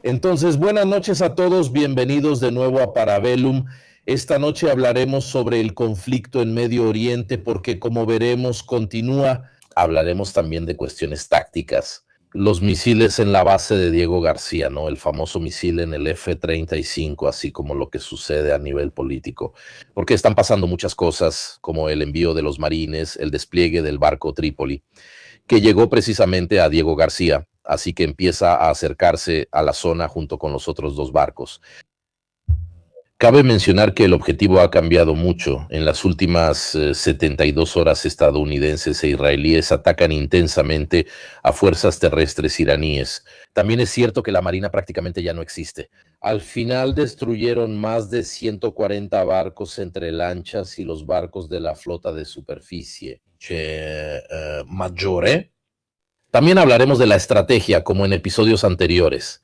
Entonces, buenas noches a todos, bienvenidos de nuevo a Parabellum. Esta noche hablaremos sobre el conflicto en Medio Oriente porque, como veremos, continúa. Hablaremos también de cuestiones tácticas. Los misiles en la base de Diego García, ¿no? El famoso misil en el F-35, así como lo que sucede a nivel político. Porque están pasando muchas cosas, como el envío de los marines, el despliegue del barco Trípoli, que llegó precisamente a Diego García, así que empieza a acercarse a la zona junto con los otros dos barcos. Cabe mencionar que el objetivo ha cambiado mucho. En las últimas 72 horas estadounidenses e israelíes atacan intensamente a fuerzas terrestres iraníes. También es cierto que la marina prácticamente ya no existe. Al final destruyeron más de 140 barcos entre lanchas y los barcos de la flota de superficie. Maggiore. También hablaremos de la estrategia, como en episodios anteriores.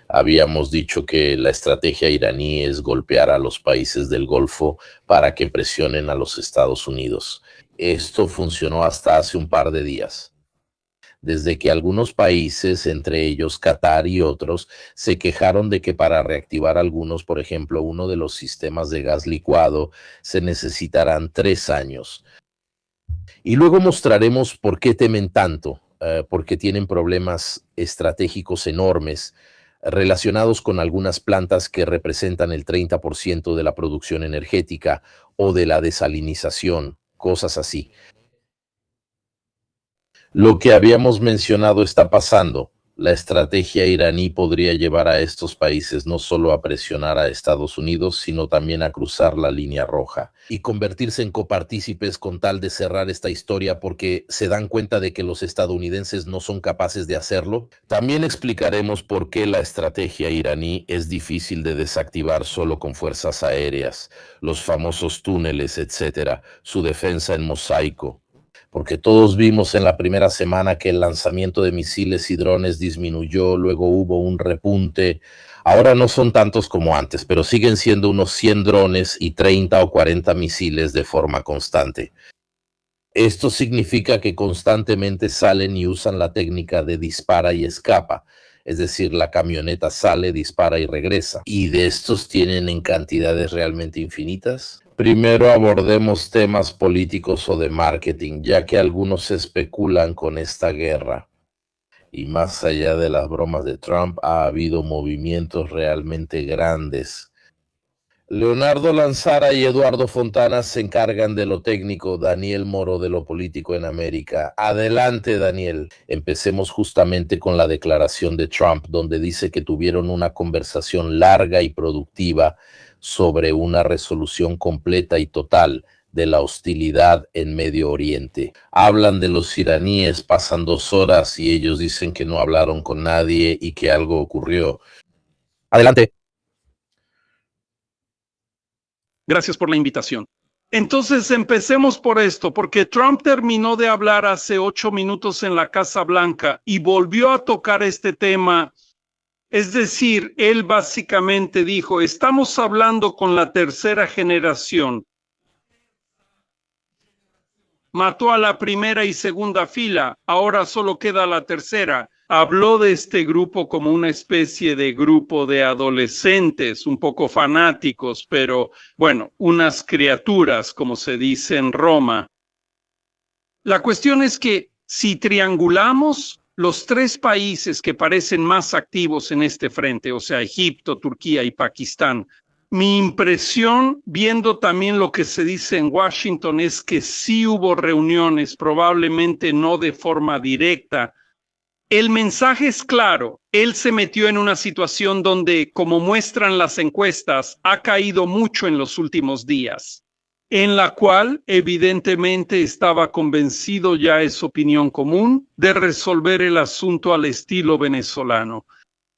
Habíamos dicho que la estrategia iraní es golpear a los países del Golfo para que presionen a los Estados Unidos. Esto funcionó hasta hace un par de días, desde que algunos países, entre ellos Qatar y otros, se quejaron de que para reactivar algunos, por ejemplo, uno de los sistemas de gas licuado, se necesitarán 3 años. Y luego mostraremos por qué temen tanto, porque tienen problemas estratégicos enormes relacionados con algunas plantas que representan el 30% de la producción energética o de la desalinización, cosas así. Lo que habíamos mencionado está pasando. La estrategia iraní podría llevar a estos países no solo a presionar a Estados Unidos, sino también a cruzar la línea roja y convertirse en copartícipes con tal de cerrar esta historia porque se dan cuenta de que los estadounidenses no son capaces de hacerlo. También explicaremos por qué la estrategia iraní es difícil de desactivar solo con fuerzas aéreas, los famosos túneles, etcétera, su defensa en mosaico. Porque todos vimos en la primera semana que el lanzamiento de misiles y drones disminuyó, luego hubo un repunte. Ahora no son tantos como antes, pero siguen siendo unos 100 drones y 30 o 40 misiles de forma constante. Esto significa que constantemente salen y usan la técnica de dispara y escapa. Es decir, la camioneta sale, dispara y regresa. ¿Y de estos tienen en cantidades realmente infinitas? Primero abordemos temas políticos o de marketing, ya que algunos especulan con esta guerra. Y más allá de las bromas de Trump, ha habido movimientos realmente grandes. Leonardo Lanzara y Eduardo Fontana se encargan de lo técnico, Daniel Moro de lo político en América. Adelante, Daniel. Empecemos justamente con la declaración de Trump, donde dice que tuvieron una conversación larga y productiva sobre una resolución completa y total de la hostilidad en Medio Oriente. Hablan de los iraníes, pasan 2 horas y ellos dicen que no hablaron con nadie y que algo ocurrió. Adelante. Gracias por la invitación. Entonces empecemos por esto, porque Trump terminó de hablar hace 8 minutos en la Casa Blanca y volvió a tocar este tema. Es decir, él básicamente dijo, estamos hablando con la tercera generación. Mató a la primera y segunda fila, ahora solo queda la tercera. Habló de este grupo como una especie de grupo de adolescentes, un poco fanáticos, pero bueno, unas criaturas, como se dice en Roma. La cuestión es que si triangulamos los 3 países que parecen más activos en este frente, o sea, Egipto, Turquía y Pakistán, mi impresión, viendo también lo que se dice en Washington, es que sí hubo reuniones, probablemente no de forma directa. El mensaje es claro, él se metió en una situación donde, como muestran las encuestas, ha caído mucho en los últimos días, en la cual evidentemente estaba convencido, ya es opinión común, de resolver el asunto al estilo venezolano.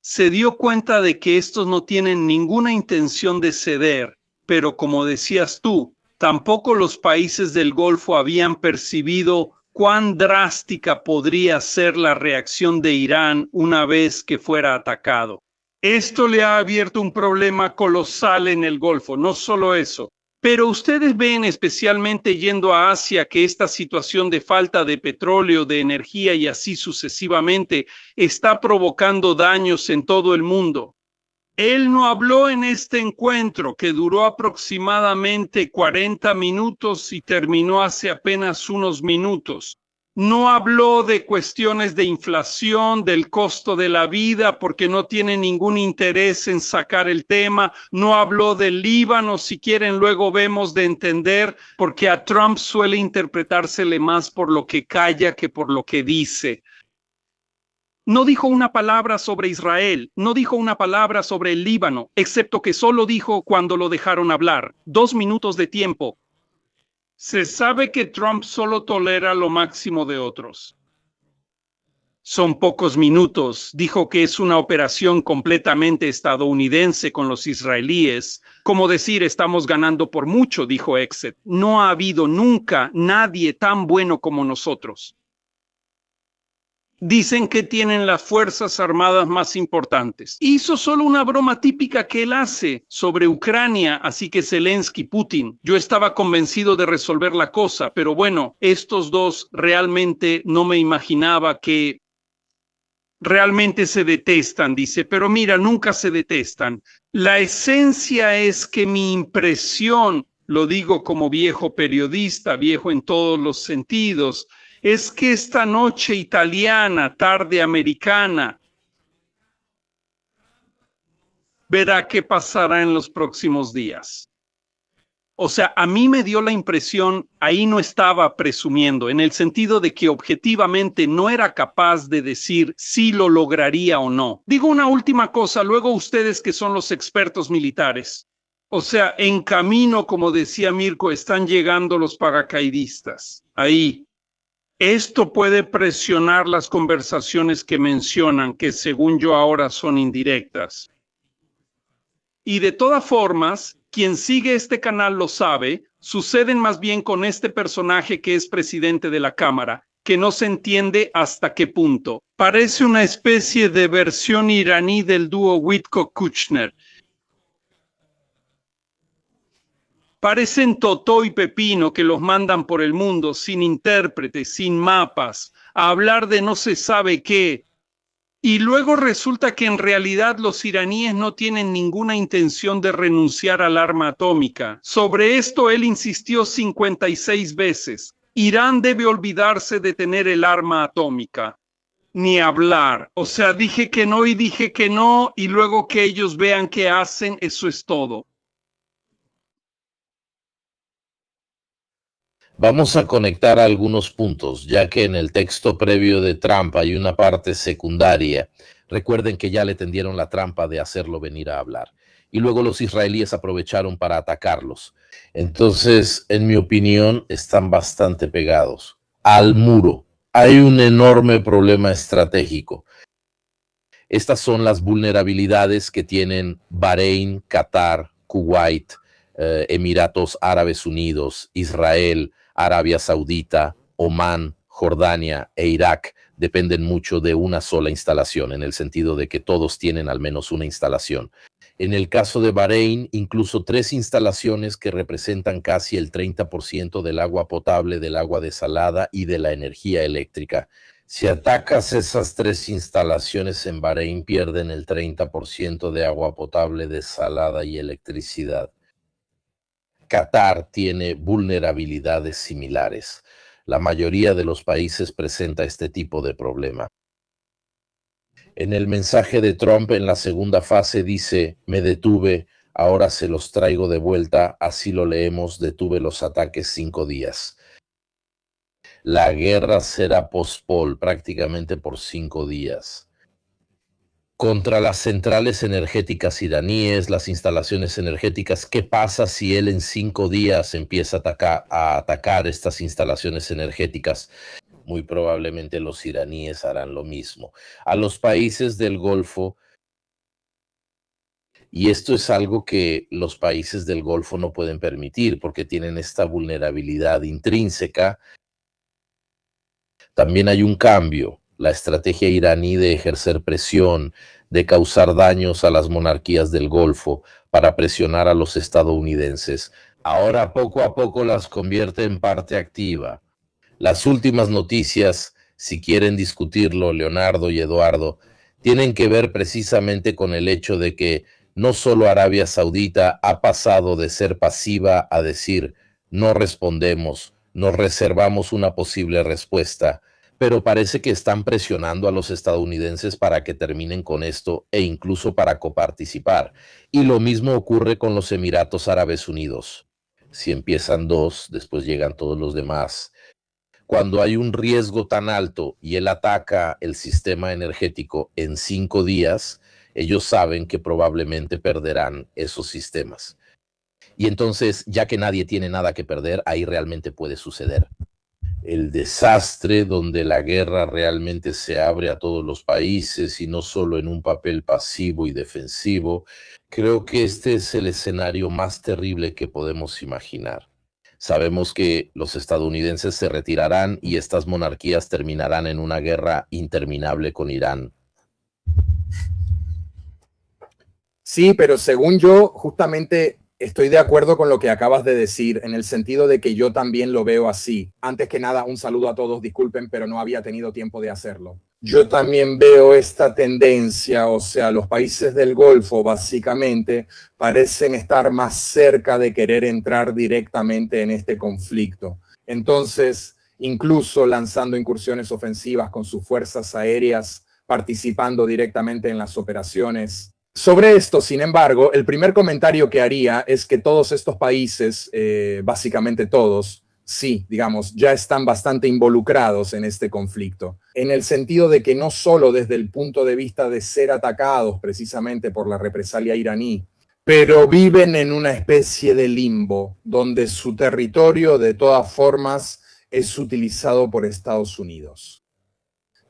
Se dio cuenta de que estos no tienen ninguna intención de ceder, pero como decías tú, tampoco los países del Golfo habían percibido cuán drástica podría ser la reacción de Irán una vez que fuera atacado. Esto le ha abierto un problema colosal en el Golfo, no solo eso. Pero ustedes ven, especialmente yendo a Asia, que esta situación de falta de petróleo, de energía y así sucesivamente está provocando daños en todo el mundo. Él no habló en este encuentro que duró aproximadamente 40 minutos y terminó hace apenas unos minutos. No habló de cuestiones de inflación, del costo de la vida, porque no tiene ningún interés en sacar el tema. No habló del Líbano, si quieren luego vemos de entender, porque a Trump suele interpretársele más por lo que calla que por lo que dice. No dijo una palabra sobre Israel, no dijo una palabra sobre el Líbano, excepto que solo dijo cuando lo dejaron hablar. 2 minutos de tiempo. Se sabe que Trump solo tolera lo máximo de otros. Son pocos minutos. Dijo que es una operación completamente estadounidense con los israelíes. Como decir, estamos ganando por mucho, dijo Exet. No ha habido nunca nadie tan bueno como nosotros. Dicen que tienen las fuerzas armadas más importantes. Hizo solo una broma típica que él hace sobre Ucrania, así que Zelensky, Putin. Yo estaba convencido de resolver la cosa, pero bueno, estos dos realmente no me imaginaba que realmente se detestan, dice, pero mira, nunca se detestan. La esencia es que mi impresión, lo digo como viejo periodista, viejo en todos los sentidos, es que esta noche italiana, tarde americana, verá qué pasará en los próximos días. O sea, a mí me dio la impresión, ahí no estaba presumiendo, en el sentido de que objetivamente no era capaz de decir si lo lograría o no. Digo una última cosa, luego ustedes que son los expertos militares. O sea, en camino, como decía Mirko, están llegando los paracaidistas. Ahí. Esto puede presionar las conversaciones que mencionan, que según yo ahora son indirectas. Y de todas formas, quien sigue este canal lo sabe, suceden más bien con este personaje que es presidente de la Cámara, que no se entiende hasta qué punto. Parece una especie de versión iraní del dúo Whitcock-Kushner. Parecen Totó y Pepino que los mandan por el mundo sin intérpretes, sin mapas, a hablar de no se sabe qué. Y luego resulta que en realidad los iraníes no tienen ninguna intención de renunciar al arma atómica. Sobre esto él insistió 56 veces. Irán debe olvidarse de tener el arma atómica. Ni hablar. O sea, dije que no y dije que no, y luego que ellos vean qué hacen, eso es todo. Vamos a conectar algunos puntos, ya que en el texto previo de Trump hay una parte secundaria. Recuerden que ya le tendieron la trampa de hacerlo venir a hablar. Y luego los israelíes aprovecharon para atacarlos. Entonces, en mi opinión, están bastante pegados al muro. Hay un enorme problema estratégico. Estas son las vulnerabilidades que tienen Bahrein, Qatar, Kuwait, Emiratos Árabes Unidos, Israel, Arabia Saudita, Omán, Jordania e Irak dependen mucho de una sola instalación, en el sentido de que todos tienen al menos una instalación. En el caso de Bahrein, incluso 3 instalaciones que representan casi el 30% del agua potable, del agua desalada y de la energía eléctrica. Si atacas esas 3 instalaciones en Bahrein, pierden el 30% de agua potable, desalada y electricidad. Qatar tiene vulnerabilidades similares. La mayoría de los países presenta este tipo de problema. En el mensaje de Trump en la segunda fase dice, me detuve, ahora se los traigo de vuelta, así lo leemos, detuve los ataques 5 días. La guerra será pospol prácticamente por 5 días. Contra las centrales energéticas iraníes, las instalaciones energéticas, ¿qué pasa si él en 5 días empieza a atacar estas instalaciones energéticas? Muy probablemente los iraníes harán lo mismo. A los países del Golfo, y esto es algo que los países del Golfo no pueden permitir porque tienen esta vulnerabilidad intrínseca. También hay un cambio. La estrategia iraní de ejercer presión, de causar daños a las monarquías del Golfo para presionar a los estadounidenses, Ahora poco a poco las convierte en parte activa. Las últimas noticias, si quieren discutirlo, Leonardo y Eduardo, tienen que ver precisamente con el hecho de que no solo Arabia Saudita ha pasado de ser pasiva a decir no respondemos, nos reservamos una posible respuesta, pero parece que están presionando a los estadounidenses para que terminen con esto e incluso para coparticipar. Y lo mismo ocurre con los Emiratos Árabes Unidos. Si empiezan dos, después llegan todos los demás. Cuando hay un riesgo tan alto y él ataca el sistema energético en 5 días, ellos saben que probablemente perderán esos sistemas. Y entonces, ya que nadie tiene nada que perder, ahí realmente puede suceder el desastre donde la guerra realmente se abre a todos los países y no solo en un papel pasivo y defensivo. Creo que este es el escenario más terrible que podemos imaginar. Sabemos que los estadounidenses se retirarán y estas monarquías terminarán en una guerra interminable con Irán. Sí, pero según yo, justamente estoy de acuerdo con lo que acabas de decir, en el sentido de que yo también lo veo así. Antes que nada, un saludo a todos, disculpen, pero no había tenido tiempo de hacerlo. Yo también veo esta tendencia, o sea, los países del Golfo básicamente parecen estar más cerca de querer entrar directamente en este conflicto. Entonces, incluso lanzando incursiones ofensivas con sus fuerzas aéreas, participando directamente en las operaciones. Sobre esto, sin embargo, el primer comentario que haría es que todos estos países, básicamente todos, sí, digamos, ya están bastante involucrados en este conflicto, en el sentido de que no solo desde el punto de vista de ser atacados precisamente por la represalia iraní, pero viven en una especie de limbo, donde su territorio de todas formas es utilizado por Estados Unidos.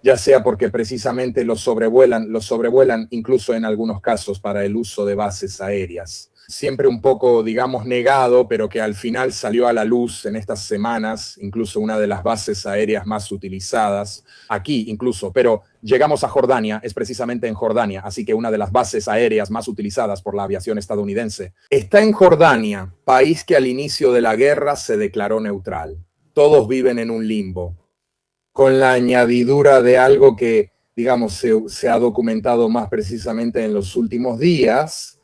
Ya sea porque precisamente los sobrevuelan incluso en algunos casos para el uso de bases aéreas. Siempre un poco, digamos, negado, pero que al final salió a la luz en estas semanas, incluso una de las bases aéreas más utilizadas, aquí incluso, pero llegamos a Jordania, es precisamente en Jordania, así que una de las bases aéreas más utilizadas por la aviación estadounidense está en Jordania, país que al inicio de la guerra se declaró neutral. Todos viven en un limbo, con la añadidura de algo que, digamos, se ha documentado más precisamente en los últimos días.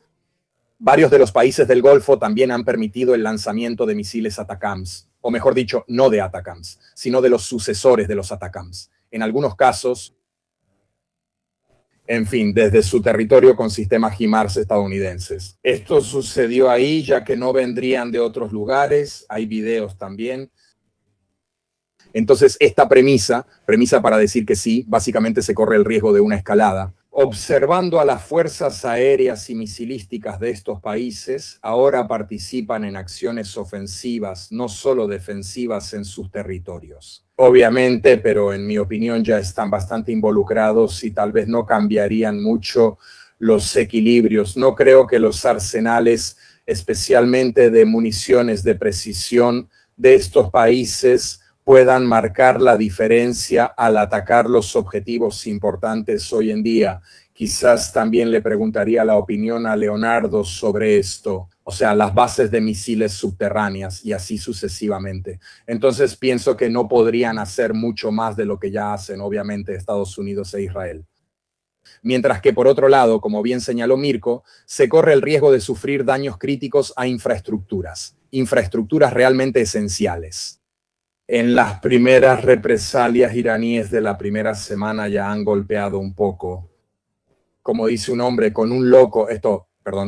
Varios de los países del Golfo también han permitido el lanzamiento de misiles ATACMS, o mejor dicho, no de ATACMS, sino de los sucesores de los ATACMS. En algunos casos, en fin, desde su territorio con sistemas HIMARS estadounidenses. Esto sucedió ahí, ya que no vendrían de otros lugares. Hay videos también. Entonces, esta premisa para decir que sí, básicamente se corre el riesgo de una escalada. Observando a las fuerzas aéreas y misilísticas de estos países, ahora participan en acciones ofensivas, no solo defensivas en sus territorios. Obviamente, pero en mi opinión ya están bastante involucrados y tal vez no cambiarían mucho los equilibrios. No creo que los arsenales, especialmente de municiones de precisión de estos países, puedan marcar la diferencia al atacar los objetivos importantes hoy en día. Quizás también le preguntaría la opinión a Leonardo sobre esto, o sea, las bases de misiles subterráneas y así sucesivamente. Entonces pienso que no podrían hacer mucho más de lo que ya hacen, obviamente, Estados Unidos e Israel. Mientras que, por otro lado, como bien señaló Mirko, se corre el riesgo de sufrir daños críticos a infraestructuras realmente esenciales. En las primeras represalias iraníes de la primera semana ya han golpeado un poco, como dice un hombre, con un loco,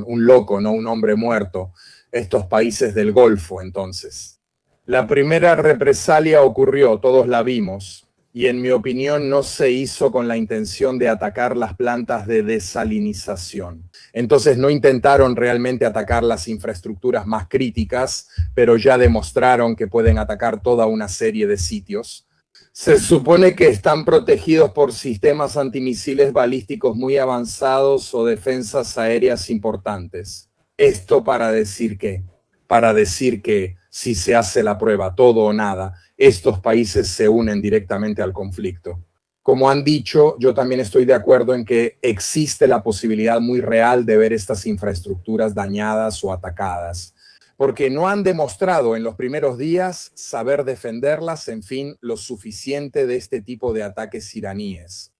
un loco, no un hombre muerto, estos países del Golfo entonces. La primera represalia ocurrió, todos la vimos, y en mi opinión no se hizo con la intención de atacar las plantas de desalinización. Entonces no intentaron realmente atacar las infraestructuras más críticas, pero ya demostraron que pueden atacar toda una serie de sitios. Se supone que están protegidos por sistemas antimisiles balísticos muy avanzados o defensas aéreas importantes. Esto para decir que si se hace la prueba, todo o nada, estos países se unen directamente al conflicto. Como han dicho, yo también estoy de acuerdo en que existe la posibilidad muy real de ver estas infraestructuras dañadas o atacadas. porque no han demostrado en los primeros días saber defenderlas, en fin, lo suficiente de este tipo de ataques iraníes.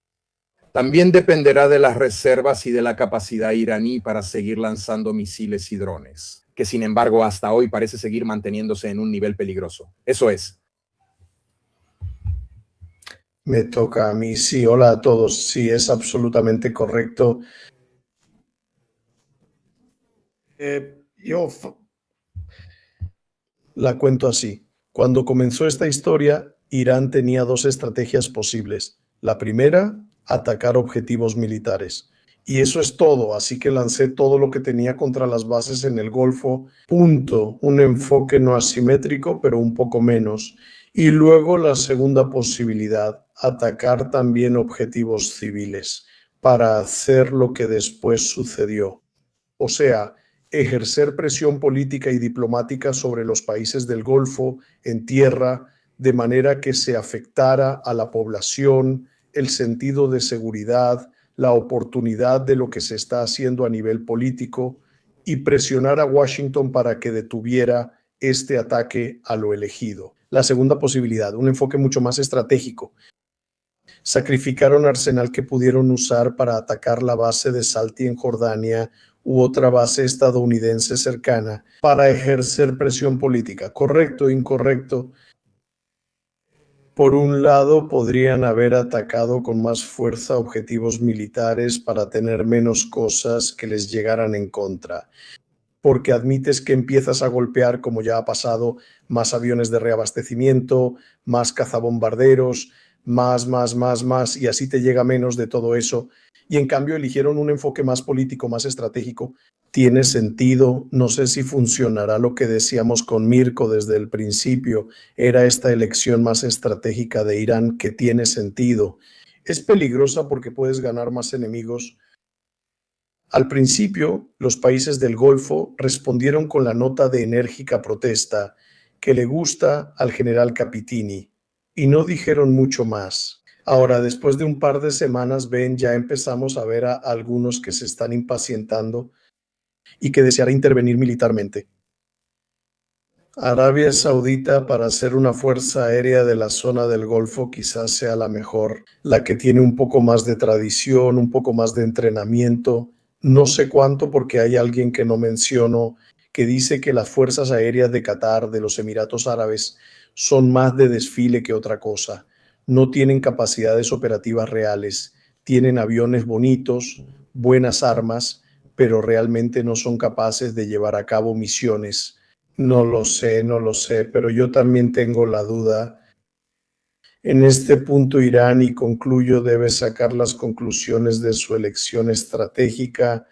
También dependerá de las reservas y de la capacidad iraní para seguir lanzando misiles y drones, que sin embargo hasta hoy parece seguir manteniéndose en un nivel peligroso. Eso es. Me toca a mí. Sí, hola a todos. Sí, es absolutamente correcto. Yo la cuento así. Cuando comenzó esta historia, Irán tenía dos estrategias posibles. La primera, atacar objetivos militares. Y eso es todo, así que lancé todo lo que tenía contra las bases en el Golfo. Punto. Un enfoque no asimétrico, pero un poco menos. Y luego la segunda posibilidad, atacar también objetivos civiles para hacer lo que después sucedió. O sea, ejercer presión política y diplomática sobre los países del Golfo en tierra, de manera que se afectara a la población, el sentido de seguridad, la oportunidad de lo que se está haciendo a nivel político y presionar a Washington para que detuviera este ataque a lo elegido. La segunda posibilidad, un enfoque mucho más estratégico. Sacrificaron arsenal que pudieron usar para atacar la base de Salti en Jordania u otra base estadounidense cercana para ejercer presión política. ¿Correcto? ¿Incorrecto? Por un lado, podrían haber atacado con más fuerza objetivos militares para tener menos cosas que les llegaran en contra. Porque admites que empiezas a golpear, como ya ha pasado, más aviones de reabastecimiento, más cazabombarderos, más, y así te llega menos de todo eso. Y en cambio eligieron un enfoque más político, más estratégico. Tiene sentido, no sé si funcionará lo que decíamos con Mirko desde el principio, era esta elección más estratégica de Irán que tiene sentido. Es peligrosa porque puedes ganar más enemigos. Al principio, los países del Golfo respondieron con la nota de enérgica protesta que le gusta al general Capitini y no dijeron mucho más. Ahora, después de un par de semanas, ya empezamos a ver a algunos que se están impacientando y que deseará intervenir militarmente. Arabia Saudita, para hacer una fuerza aérea de la zona del Golfo, quizás sea la mejor, la que tiene un poco más de tradición, un poco más de entrenamiento. No sé cuánto, porque hay alguien que no menciono, que dice que las fuerzas aéreas de Qatar, de los Emiratos Árabes, son más de desfile que otra cosa. No tienen capacidades operativas reales, tienen aviones bonitos, buenas armas, pero realmente no son capaces de llevar a cabo misiones. No lo sé, pero yo también tengo la duda. En este punto, Irán, y concluyo, debe sacar las conclusiones de su elección estratégica.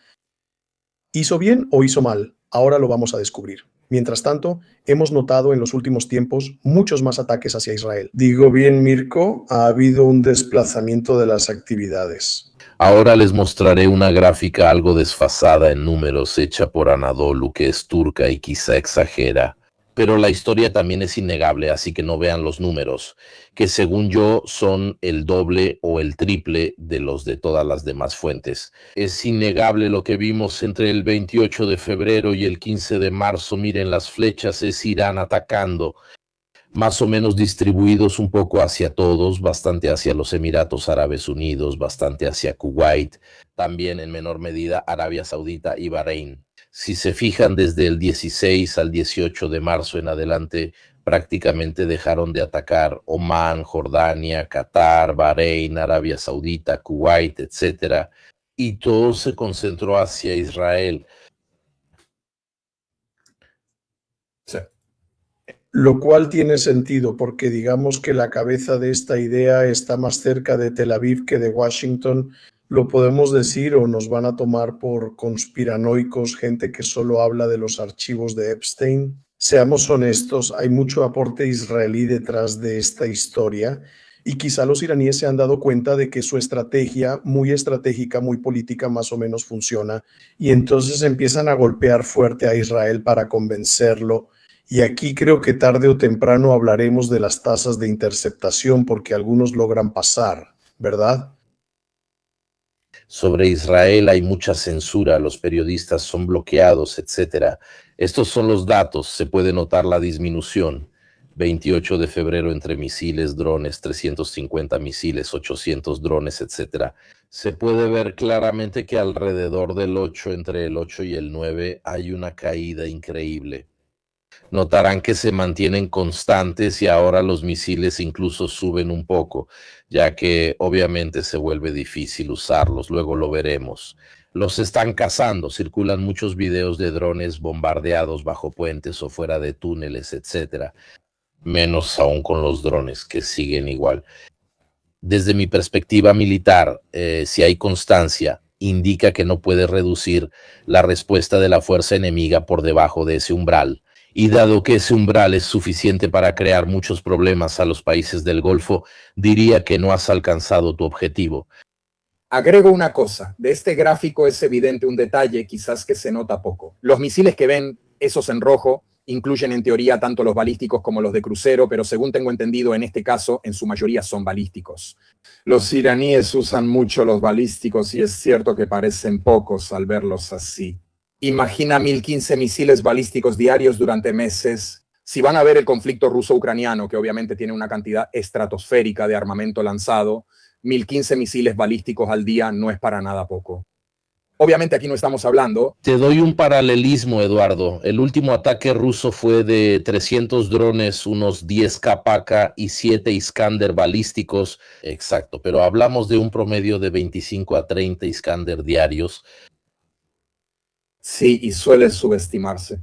¿Hizo bien o hizo mal? Ahora lo vamos a descubrir. Mientras tanto, hemos notado en los últimos tiempos muchos más ataques hacia Israel. Digo bien, Mirko, ha habido un desplazamiento de las actividades. Ahora les mostraré una gráfica algo desfasada en números hecha por Anadolu, que es turca y quizá exagera. Pero la historia también es innegable, así que no vean los números, que según yo son el doble o el triple de los de todas las demás fuentes. Es innegable lo que vimos entre el 28 de febrero y el 15 de marzo. Miren las flechas, es Irán atacando, más o menos distribuidos un poco hacia todos, bastante hacia los Emiratos Árabes Unidos, bastante hacia Kuwait, también en menor medida Arabia Saudita y Bahrein. Si se fijan, desde el 16 al 18 de marzo en adelante, prácticamente dejaron de atacar Omán, Jordania, Qatar, Bahrein, Arabia Saudita, Kuwait, etc. Y todo se concentró hacia Israel. Sí. Lo cual tiene sentido porque digamos que la cabeza de esta idea está más cerca de Tel Aviv que de Washington. Lo podemos decir o nos van a tomar por conspiranoicos, gente que solo habla de los archivos de Epstein. Seamos honestos, hay mucho aporte israelí detrás de esta historia y quizá los iraníes se han dado cuenta de que su estrategia, muy estratégica, muy política, más o menos funciona y entonces empiezan a golpear fuerte a Israel para convencerlo. Y aquí creo que tarde o temprano hablaremos de las tasas de interceptación porque algunos logran pasar, ¿verdad? Sobre Israel hay mucha censura, los periodistas son bloqueados, etc. Estos son los datos, se puede notar la disminución. 28 de febrero entre misiles, drones, 350 misiles, 800 drones, etc. Se puede ver claramente que alrededor del 8, entre el 8 y el 9, hay una caída increíble. Notarán que se mantienen constantes y ahora los misiles incluso suben un poco, ya que obviamente se vuelve difícil usarlos, luego lo veremos. Los están cazando, circulan muchos videos de drones bombardeados bajo puentes o fuera de túneles, etc. Menos aún con los drones, que siguen igual. Desde mi perspectiva militar, si hay constancia, indica que no puede reducir la respuesta de la fuerza enemiga por debajo de ese umbral. Y dado que ese umbral es suficiente para crear muchos problemas a los países del Golfo, diría que no has alcanzado tu objetivo. Agrego una cosa, de este gráfico es evidente un detalle, quizás que se nota poco. Los misiles que ven, esos en rojo, incluyen en teoría tanto los balísticos como los de crucero, pero según tengo entendido en este caso, en su mayoría son balísticos. Los iraníes usan mucho los balísticos y es cierto que parecen pocos al verlos así. Imagina 1015 misiles balísticos diarios durante meses. Si van a ver el conflicto ruso-ucraniano, que obviamente tiene una cantidad estratosférica de armamento lanzado, 1015 misiles balísticos al día no es para nada poco. Obviamente aquí no estamos hablando. Te doy un paralelismo, Eduardo. El último ataque ruso fue de 300 drones, unos 10 Kapaka y 7 Iskander balísticos. Exacto, pero hablamos de un promedio de 25 a 30 Iskander diarios. Sí, y suele subestimarse.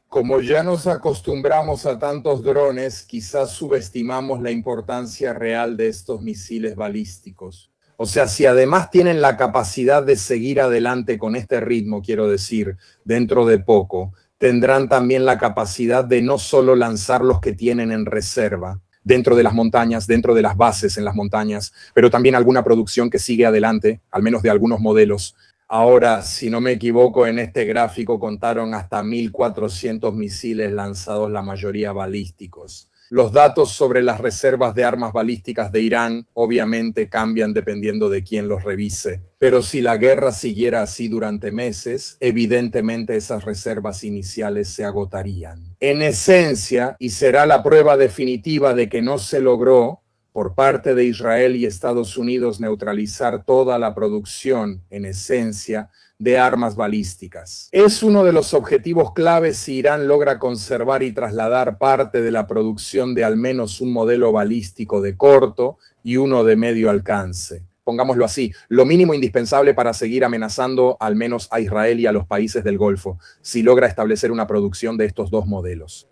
Como ya nos acostumbramos a tantos drones, quizás subestimamos la importancia real de estos misiles balísticos. O sea, si además tienen la capacidad de seguir adelante con este ritmo, quiero decir, dentro de poco, tendrán también la capacidad de no solo lanzar los que tienen en reserva, dentro de las montañas, dentro de las bases en las montañas, pero también alguna producción que sigue adelante, al menos de algunos modelos. Ahora, si no me equivoco, en este gráfico contaron hasta 1.400 misiles lanzados, la mayoría balísticos. Los datos sobre las reservas de armas balísticas de Irán obviamente cambian dependiendo de quién los revise. Pero si la guerra siguiera así durante meses, evidentemente esas reservas iniciales se agotarían. En esencia, y será la prueba definitiva de que no se logró, por parte de Israel y Estados Unidos neutralizar toda la producción, en esencia, de armas balísticas. Es uno de los objetivos claves si Irán logra conservar y trasladar parte de la producción de al menos un modelo balístico de corto y uno de medio alcance. Pongámoslo así, lo mínimo indispensable para seguir amenazando al menos a Israel y a los países del Golfo, si logra establecer una producción de estos dos modelos.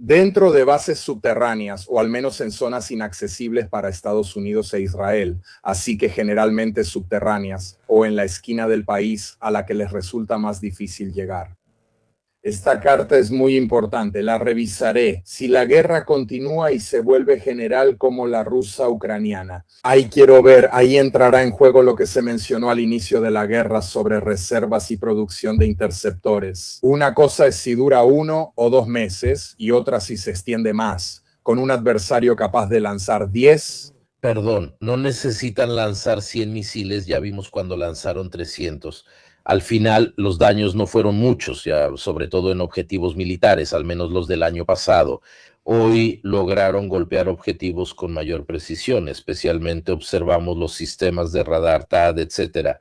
Dentro de bases subterráneas o al menos en zonas inaccesibles para Estados Unidos e Israel, así que generalmente subterráneas o en la esquina del país a la que les resulta más difícil llegar. Esta carta es muy importante, la revisaré. Si la guerra continúa y se vuelve general como la rusa-ucraniana. Ahí quiero ver, ahí entrará en juego lo que se mencionó al inicio de la guerra sobre reservas y producción de interceptores. Una cosa es si dura 1 o 2 meses y otra si se extiende más, con un adversario capaz de lanzar 10. Perdón, no necesitan lanzar 100 misiles, ya vimos cuando lanzaron 300. Al final, los daños no fueron muchos, ya, sobre todo en objetivos militares, al menos los del año pasado. Hoy lograron golpear objetivos con mayor precisión, especialmente observamos los sistemas de radar THAAD, etc.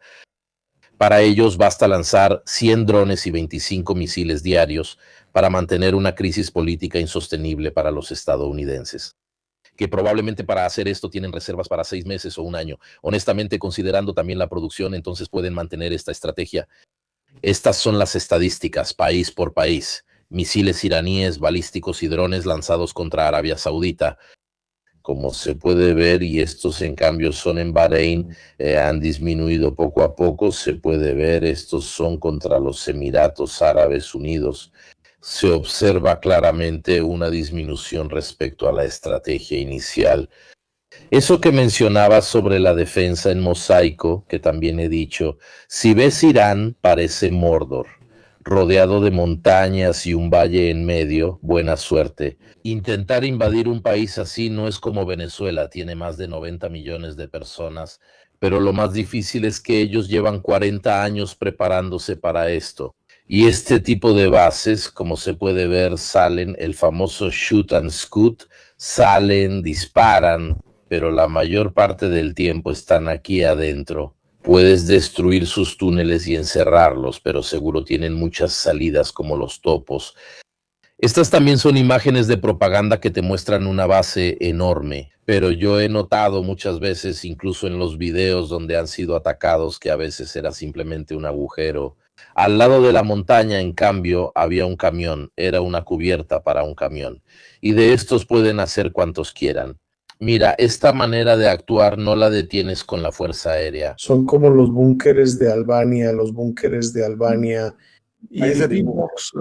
Para ellos basta lanzar 100 drones y 25 misiles diarios para mantener una crisis política insostenible para los estadounidenses, que probablemente para hacer esto tienen reservas para 6 meses o un año. Honestamente, considerando también la producción, entonces pueden mantener esta estrategia. Estas son las estadísticas, país por país. Misiles iraníes, balísticos y drones lanzados contra Arabia Saudita. Como se puede ver, y estos en cambio son en Bahrein, han disminuido poco a poco. Se puede ver, estos son contra los Emiratos Árabes Unidos. Se observa claramente una disminución respecto a la estrategia inicial. Eso que mencionabas sobre la defensa en mosaico, que también he dicho, si ves Irán, parece Mordor, rodeado de montañas y un valle en medio, buena suerte. Intentar invadir un país así no es como Venezuela, tiene más de 90 millones de personas, pero lo más difícil es que ellos llevan 40 años preparándose para esto. Y este tipo de bases, como se puede ver, salen, el famoso shoot and scoot, salen, disparan, pero la mayor parte del tiempo están aquí adentro. Puedes destruir sus túneles y encerrarlos, pero seguro tienen muchas salidas como los topos. Estas también son imágenes de propaganda que te muestran una base enorme, pero yo he notado muchas veces, incluso en los videos donde han sido atacados, que a veces era simplemente un agujero. Al lado de la montaña, en cambio, había un camión, era una cubierta para un camión, y de estos pueden hacer cuantos quieran. Mira, esta manera de actuar no la detienes con la Fuerza Aérea. Son como los búnkeres de Albania y Ahí se el dibuja. Divox.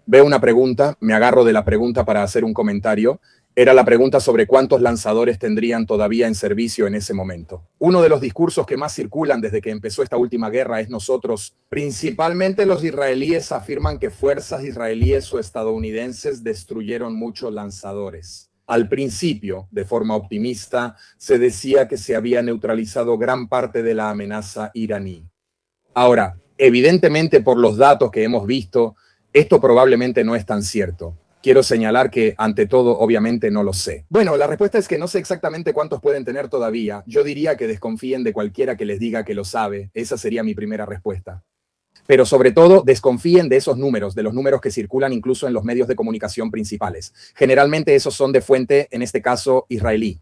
Veo una pregunta, me agarro de la pregunta para hacer un comentario. Era la pregunta sobre cuántos lanzadores tendrían todavía en servicio en ese momento. Uno de los discursos que más circulan desde que empezó esta última guerra es nosotros, principalmente los israelíes, afirman que fuerzas israelíes o estadounidenses destruyeron muchos lanzadores. Al principio, de forma optimista, se decía que se había neutralizado gran parte de la amenaza iraní. Ahora, evidentemente por los datos que hemos visto, esto probablemente no es tan cierto. Quiero señalar que, ante todo, obviamente no lo sé. Bueno, la respuesta es que no sé exactamente cuántos pueden tener todavía. Yo diría que desconfíen de cualquiera que les diga que lo sabe. Esa sería mi primera respuesta. Pero sobre todo, desconfíen de esos números, de los números que circulan incluso en los medios de comunicación principales. Generalmente esos son de fuente, en este caso, israelí,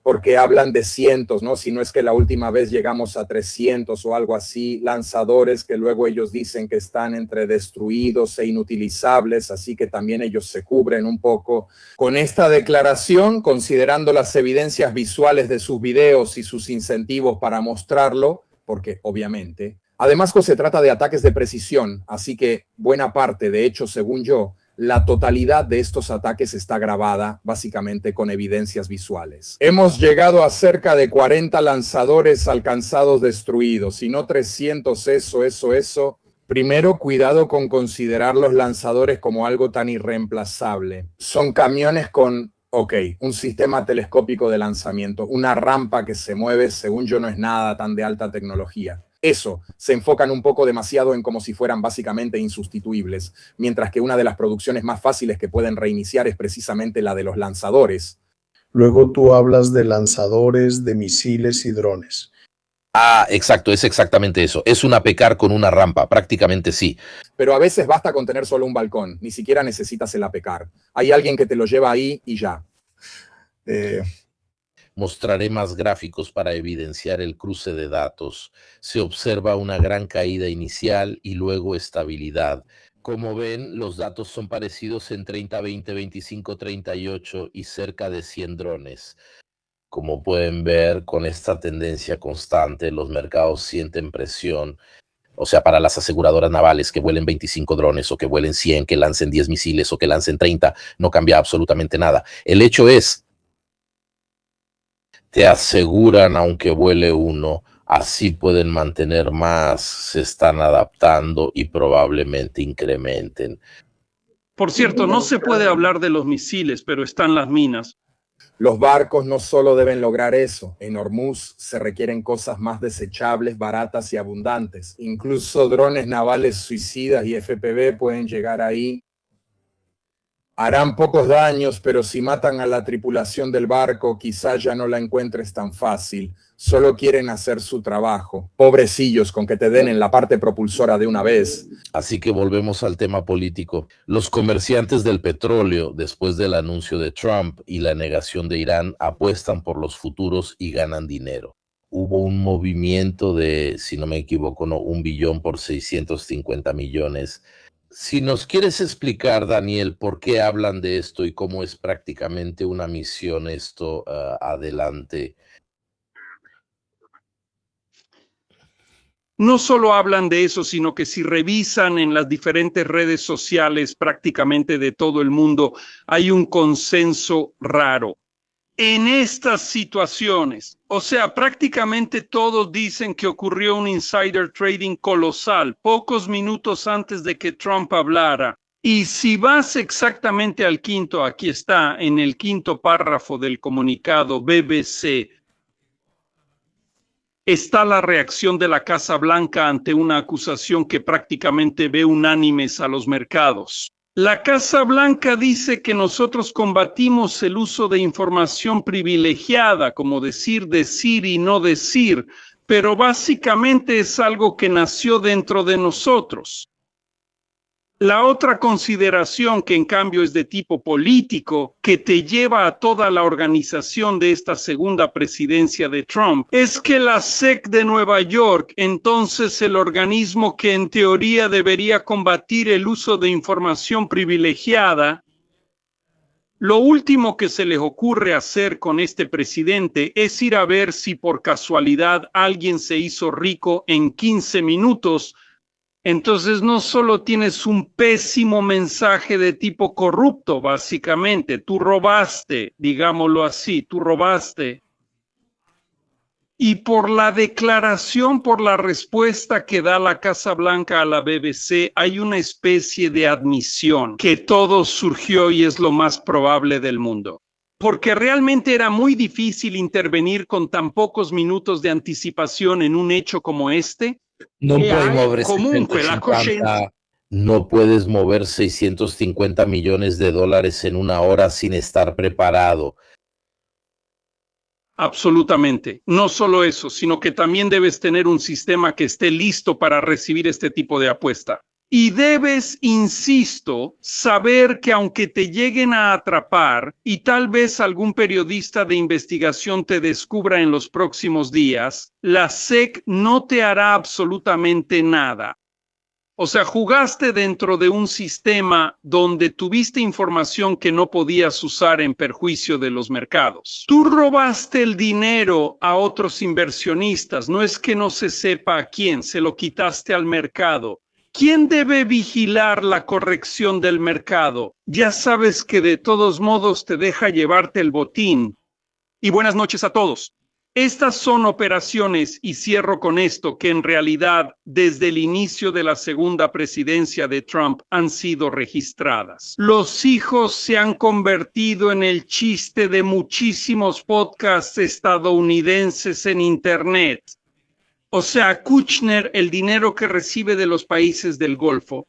porque hablan de cientos, ¿no? Si no es que la última vez llegamos a 300 o algo así, lanzadores que luego ellos dicen que están entre destruidos e inutilizables, así que también ellos se cubren un poco. Con esta declaración, considerando las evidencias visuales de sus videos y sus incentivos para mostrarlo, porque obviamente, además se trata de ataques de precisión, así que buena parte, de hecho, según yo, la totalidad de estos ataques está grabada básicamente con evidencias visuales. Hemos llegado a cerca de 40 lanzadores alcanzados destruidos, y no 300, eso. Primero, cuidado con considerar los lanzadores como algo tan irreemplazable. Son camiones con, un sistema telescópico de lanzamiento, una rampa que se mueve, según yo no es nada tan de alta tecnología. Eso, se enfocan un poco demasiado en como si fueran básicamente insustituibles, mientras que una de las producciones más fáciles que pueden reiniciar es precisamente la de los lanzadores. Luego tú hablas de lanzadores, de misiles y drones. Ah, exacto, es exactamente eso. Es una APCAR con una rampa, prácticamente sí. Pero a veces basta con tener solo un balcón, ni siquiera necesitas el APCAR. Hay alguien que te lo lleva ahí y ya. Mostraré más gráficos para evidenciar el cruce de datos. Se observa una gran caída inicial y luego estabilidad. Como ven, los datos son parecidos en 30, 20, 25, 38 y cerca de 100 drones. Como pueden ver, con esta tendencia constante, los mercados sienten presión. O sea, para las aseguradoras navales que vuelen 25 drones o que vuelen 100, que lancen 10 misiles o que lancen 30, no cambia absolutamente nada. El hecho es, te aseguran aunque vuele uno, así pueden mantener más, se están adaptando y probablemente incrementen. Por cierto, no se puede hablar de los misiles, pero están las minas. Los barcos no solo deben lograr eso. En Hormuz se requieren cosas más desechables, baratas y abundantes. Incluso drones navales suicidas y FPV pueden llegar ahí. Harán pocos daños, pero si matan a la tripulación del barco, quizás ya no la encuentres tan fácil. Solo quieren hacer su trabajo. Pobrecillos, con que te den en la parte propulsora de una vez. Así que volvemos al tema político. Los comerciantes del petróleo, después del anuncio de Trump y la negación de Irán, apuestan por los futuros y ganan dinero. Hubo un movimiento de, si no me equivoco, no, 1 billón por 650 millones. Si nos quieres explicar, Daniel, por qué hablan de esto y cómo es prácticamente una misión esto adelante. No solo hablan de eso, sino que si revisan en las diferentes redes sociales prácticamente de todo el mundo, hay un consenso raro. En estas situaciones, o sea, prácticamente todos dicen que ocurrió un insider trading colosal pocos minutos antes de que Trump hablara. Y si vas exactamente al quinto, aquí está, en el quinto párrafo del comunicado BBC, está la reacción de la Casa Blanca ante una acusación que prácticamente ve unánimes a los mercados. La Casa Blanca dice que nosotros combatimos el uso de información privilegiada, como decir y no decir, pero básicamente es algo que nació dentro de nosotros. La otra consideración, que en cambio es de tipo político, que te lleva a toda la organización de esta segunda presidencia de Trump, es que la SEC de Nueva York, entonces el organismo que en teoría debería combatir el uso de información privilegiada, lo último que se les ocurre hacer con este presidente es ir a ver si por casualidad alguien se hizo rico en 15 minutos. Entonces no solo tienes un pésimo mensaje de tipo corrupto, básicamente, tú robaste, digámoslo así, tú robaste. Y por la declaración, por la respuesta que da la Casa Blanca a la BBC, hay una especie de admisión que todo surgió y es lo más probable del mundo. Porque realmente era muy difícil intervenir con tan pocos minutos de anticipación en un hecho como este. No puedes mover Comunque la coscienza. no puedes mover $650 millones en una hora sin estar preparado. Absolutamente. No solo eso, sino que también debes tener un sistema que esté listo para recibir este tipo de apuesta. Y debes, insisto, saber que aunque te lleguen a atrapar y tal vez algún periodista de investigación te descubra en los próximos días, la SEC no te hará absolutamente nada. O sea, jugaste dentro de un sistema donde tuviste información que no podías usar en perjuicio de los mercados. Tú robaste el dinero a otros inversionistas, no es que no se sepa a quién, se lo quitaste al mercado. ¿Quién debe vigilar la corrección del mercado? Ya sabes que de todos modos te deja llevarte el botín. Y buenas noches a todos. Estas son operaciones, y cierro con esto, que en realidad desde el inicio de la segunda presidencia de Trump han sido registradas. Los hijos se han convertido en el chiste de muchísimos podcasts estadounidenses en Internet. O sea, Kushner, el dinero que recibe de los países del Golfo,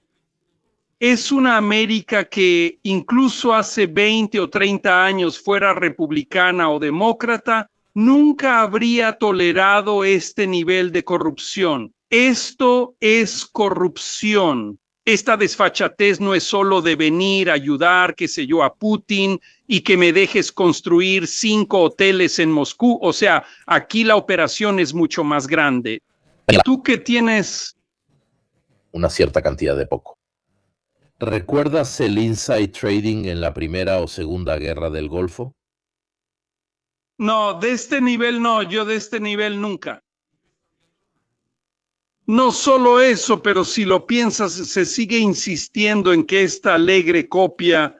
es una América que incluso hace 20 o 30 años fuera republicana o demócrata, nunca habría tolerado este nivel de corrupción. Esto es corrupción. Esta desfachatez no es solo de venir a ayudar, qué sé yo, a Putin y que me dejes construir 5 hoteles en Moscú. O sea, aquí la operación es mucho más grande. ¿Tú qué tienes? Una cierta cantidad de poco. ¿Recuerdas el inside trading en la Primera o Segunda Guerra del Golfo? No, de este nivel no, yo de este nivel nunca. No solo eso, pero si lo piensas, se sigue insistiendo en que esta alegre copia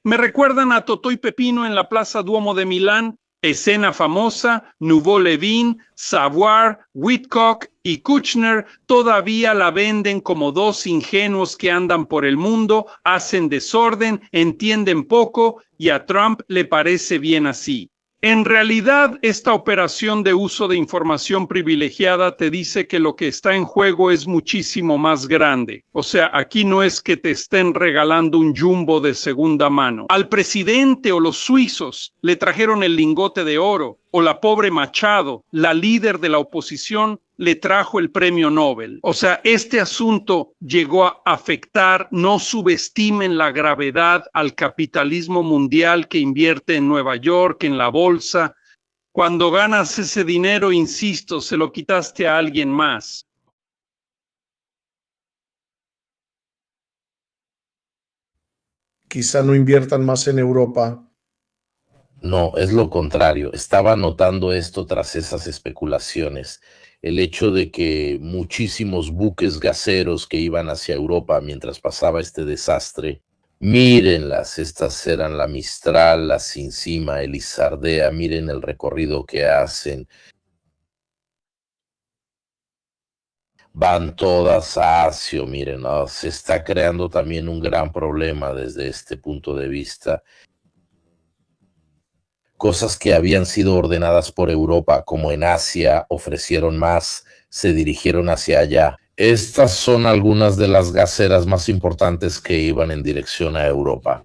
me recuerdan a Totò y Pepino en la Plaza Duomo de Milán, escena famosa, Nouveau-Levin, Savoir, Whitcock y Kushner todavía la venden como dos ingenuos que andan por el mundo, hacen desorden, entienden poco y a Trump le parece bien así. En realidad, esta operación de uso de información privilegiada te dice que lo que está en juego es muchísimo más grande. O sea, aquí no es que te estén regalando un jumbo de segunda mano. Al presidente o los suizos le trajeron el lingote de oro, o la pobre Machado, la líder de la oposición, le trajo el premio Nobel. O sea, este asunto llegó a afectar, no subestimen la gravedad al capitalismo mundial que invierte en Nueva York, en la bolsa. Cuando ganas ese dinero, insisto, se lo quitaste a alguien más. Quizá no inviertan más en Europa. No, es lo contrario. Estaba notando esto tras esas especulaciones. El hecho de que muchísimos buques gaseros que iban hacia Europa mientras pasaba este desastre, mírenlas, estas eran la Mistral, la Sincima, el Izardea, miren el recorrido que hacen. Van todas a Asia, miren, se está creando también un gran problema desde este punto de vista. Cosas que habían sido ordenadas por Europa, como en Asia, ofrecieron más, se dirigieron hacia allá. Estas son algunas de las gaseras más importantes que iban en dirección a Europa.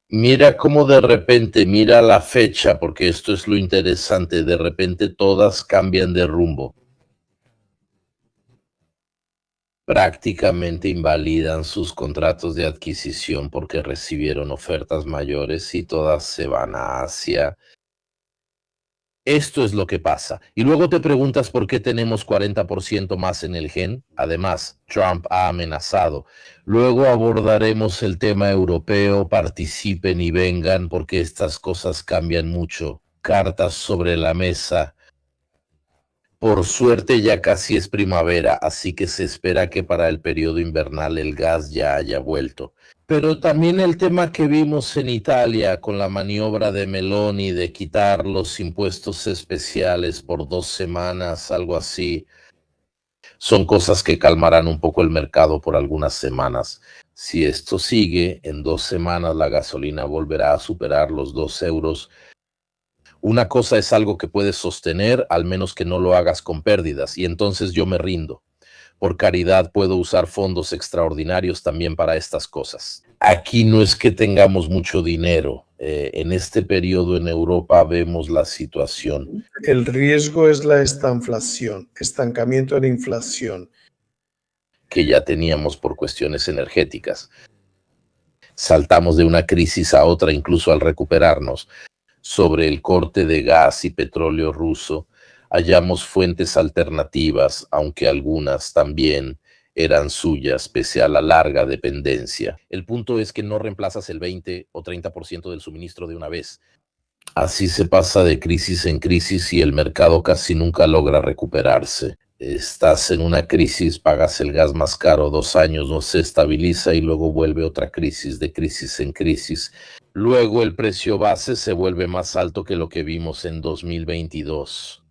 Mira cómo de repente, mira la fecha, porque esto es lo interesante, de repente todas cambian de rumbo. Prácticamente invalidan sus contratos de adquisición porque recibieron ofertas mayores y todas se van a Asia. Esto es lo que pasa. Y luego te preguntas por qué tenemos 40% más en el gen. Además, Trump ha amenazado. Luego abordaremos el tema europeo, participen y vengan porque estas cosas cambian mucho. Cartas sobre la mesa. Por suerte ya casi es primavera, así que se espera que para el periodo invernal el gas ya haya vuelto. Pero también el tema que vimos en Italia con la maniobra de Meloni de quitar los impuestos especiales por 2 semanas, algo así, son cosas que calmarán un poco el mercado por algunas semanas. Si esto sigue, en 2 semanas la gasolina volverá a superar los 2 euros. Una cosa es algo que puedes sostener, al menos que no lo hagas con pérdidas, y entonces yo me rindo. Por caridad puedo usar fondos extraordinarios también para estas cosas. Aquí no es que tengamos mucho dinero. En este periodo en Europa vemos la situación. El riesgo es la estanflación, estancamiento de la inflación. Que ya teníamos por cuestiones energéticas. Saltamos de una crisis a otra incluso al recuperarnos. Sobre el corte de gas y petróleo ruso, hallamos fuentes alternativas, aunque algunas también eran suyas, pese a la larga dependencia. El punto es que no reemplazas el 20 o 30% del suministro de una vez. Así se pasa de crisis en crisis y el mercado casi nunca logra recuperarse. Estás en una crisis, pagas el gas más caro 2 años, no se estabiliza y luego vuelve otra crisis, de crisis en crisis. Luego el precio base se vuelve más alto que lo que vimos en 2022.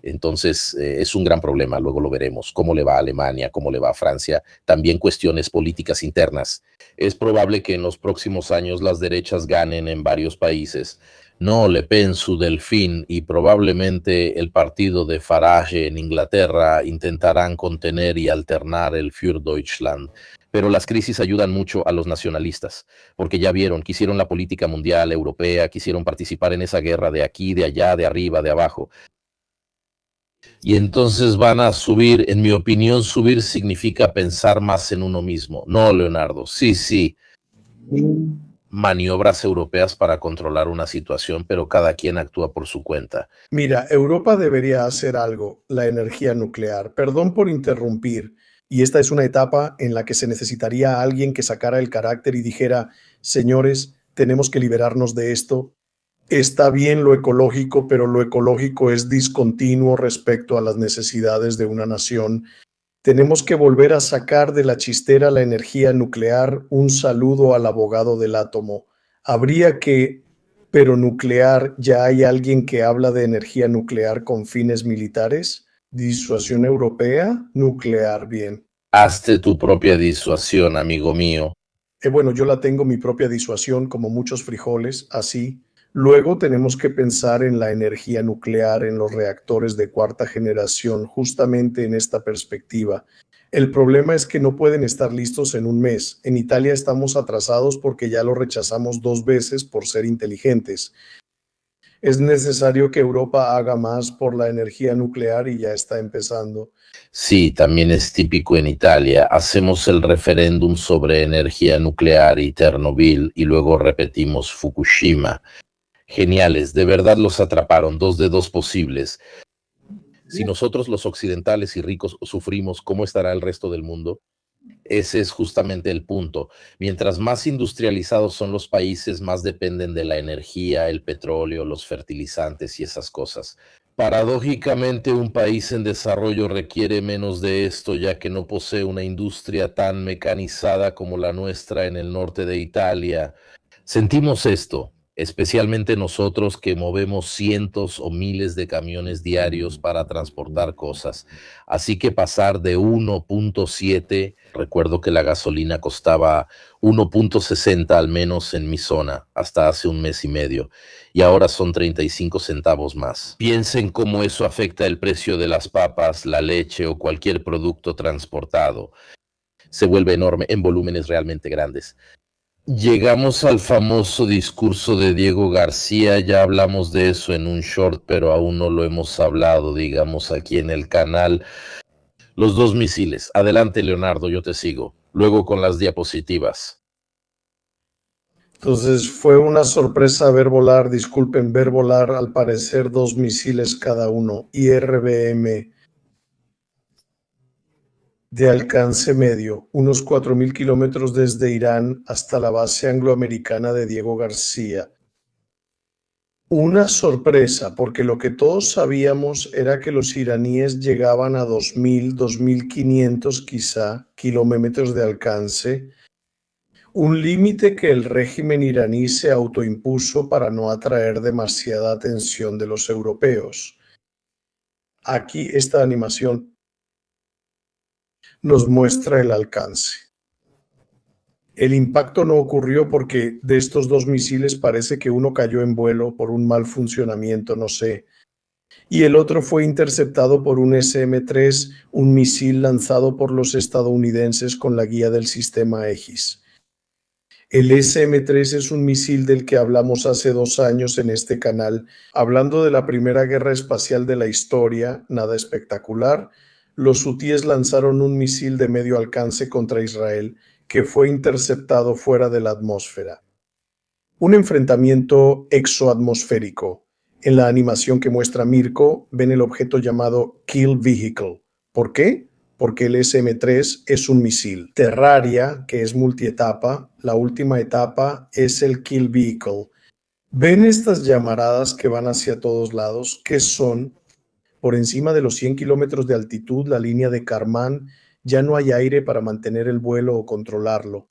Entonces es un gran problema, luego lo veremos. ¿Cómo le va a Alemania? ¿Cómo le va a Francia? También cuestiones políticas internas. Es probable que en los próximos años las derechas ganen en varios países. No, Le Pen, su delfín, y probablemente el partido de Farage en Inglaterra intentarán contener y alternar el Für Deutschland. Pero las crisis ayudan mucho a los nacionalistas, porque ya vieron, quisieron la política mundial, europea, quisieron participar en esa guerra de aquí, de allá, de arriba, de abajo. Y entonces van a subir. En mi opinión, subir significa pensar más en uno mismo. No, Leonardo, sí. Maniobras europeas para controlar una situación, pero cada quien actúa por su cuenta. Mira, Europa debería hacer algo, la energía nuclear. Perdón por interrumpir. Y esta es una etapa en la que se necesitaría a alguien que sacara el carácter y dijera, señores, tenemos que liberarnos de esto. Está bien lo ecológico, pero lo ecológico es discontinuo respecto a las necesidades de una nación. Tenemos que volver a sacar de la chistera la energía nuclear. Un saludo al abogado del átomo. Habría que, pero nuclear, ¿ya hay alguien que habla de energía nuclear con fines militares? ¿Disuasión europea? Nuclear, bien. Hazte tu propia disuasión, amigo mío. Bueno, yo la tengo mi propia disuasión, como muchos frijoles, así. Luego tenemos que pensar en la energía nuclear, en los reactores de 4ª generación, justamente en esta perspectiva. El problema es que no pueden estar listos en un mes. En Italia estamos atrasados porque ya lo rechazamos 2 veces por ser inteligentes. Es necesario que Europa haga más por la energía nuclear y ya está empezando. Sí, también es típico en Italia. Hacemos el referéndum sobre energía nuclear y Chernobyl y luego repetimos Fukushima. Geniales, de verdad los atraparon, 2 de 2 posibles. Si nosotros los occidentales y ricos sufrimos, ¿cómo estará el resto del mundo? Ese es justamente el punto. Mientras más industrializados son los países, más dependen de la energía, el petróleo, los fertilizantes y esas cosas. Paradójicamente, un país en desarrollo requiere menos de esto, ya que no posee una industria tan mecanizada como la nuestra en el norte de Italia. Sentimos esto. especialmente nosotros que movemos cientos o miles de camiones diarios para transportar cosas. Así que pasar de 1.7, recuerdo que la gasolina costaba 1.60 al menos en mi zona hasta hace un mes y medio, y ahora son 35 centavos más. Piensen cómo eso afecta el precio de las papas, la leche o cualquier producto transportado. Se vuelve enorme en volúmenes realmente grandes. Llegamos al famoso discurso de Diego García, ya hablamos de eso en un short, pero aún no lo hemos hablado, digamos, aquí en el canal. Los 2 misiles. Adelante, Leonardo, yo te sigo. Luego con las diapositivas. Entonces fue una sorpresa ver volar, disculpen, ver volar al parecer 2 misiles cada uno, IRBM de alcance medio, unos 4.000 kilómetros desde Irán hasta la base angloamericana de Diego García. Una sorpresa, porque lo que todos sabíamos era que los iraníes llegaban a 2.000, 2.500 quizá kilómetros de alcance, un límite que el régimen iraní se autoimpuso para no atraer demasiada atención de los europeos. Aquí esta animación nos muestra el alcance. El impacto no ocurrió porque de estos 2 misiles parece que uno cayó en vuelo por un mal funcionamiento, no sé, y el otro fue interceptado por un SM-3, un misil lanzado por los estadounidenses con la guía del sistema Aegis. El SM-3 es un misil del que hablamos hace 2 años en este canal, hablando de la primera guerra espacial de la historia, nada espectacular. Los hutíes lanzaron un misil de medio alcance contra Israel que fue interceptado fuera de la atmósfera. Un enfrentamiento exoatmosférico. En la animación que muestra Mirko, ven el objeto llamado Kill Vehicle. ¿Por qué? Porque el SM-3 es un misil. Terraria, que es multietapa, la última etapa es el Kill Vehicle. ¿Ven estas llamaradas que van hacia todos lados? ¿Qué son? Por encima de los 100 kilómetros de altitud, la línea de Kármán, ya no hay aire para mantener el vuelo o controlarlo.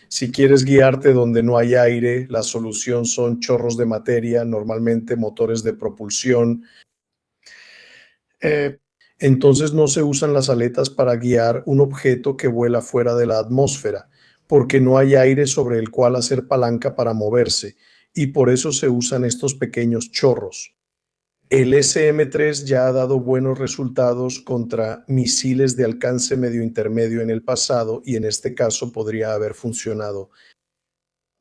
Si quieres guiarte donde no hay aire, la solución son chorros de materia, normalmente motores de propulsión. Entonces no se usan las aletas para guiar un objeto que vuela fuera de la atmósfera, porque no hay aire sobre el cual hacer palanca para moverse, y por eso se usan estos pequeños chorros. El SM-3 ya ha dado buenos resultados contra misiles de alcance medio-intermedio en el pasado y en este caso podría haber funcionado.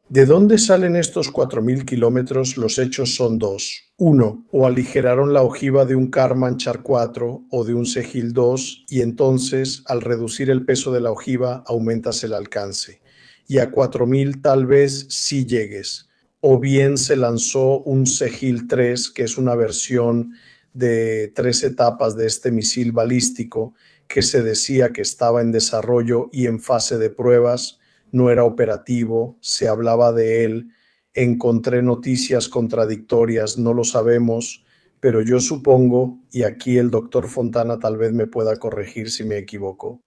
¿De dónde salen estos 4.000 kilómetros? Los hechos son 2. 1. O aligeraron la ojiva de un Kármán Char 4 o de un Segil 2 y entonces al reducir el peso de la ojiva aumentas el alcance. Y a 4.000 tal vez sí llegues. O bien se lanzó un Segil 3, que es una versión de 3 etapas de este misil balístico que se decía que estaba en desarrollo y en fase de pruebas, no era operativo, se hablaba de él, encontré noticias contradictorias, no lo sabemos, pero yo supongo, y aquí el doctor Fontana tal vez me pueda corregir si me equivoco,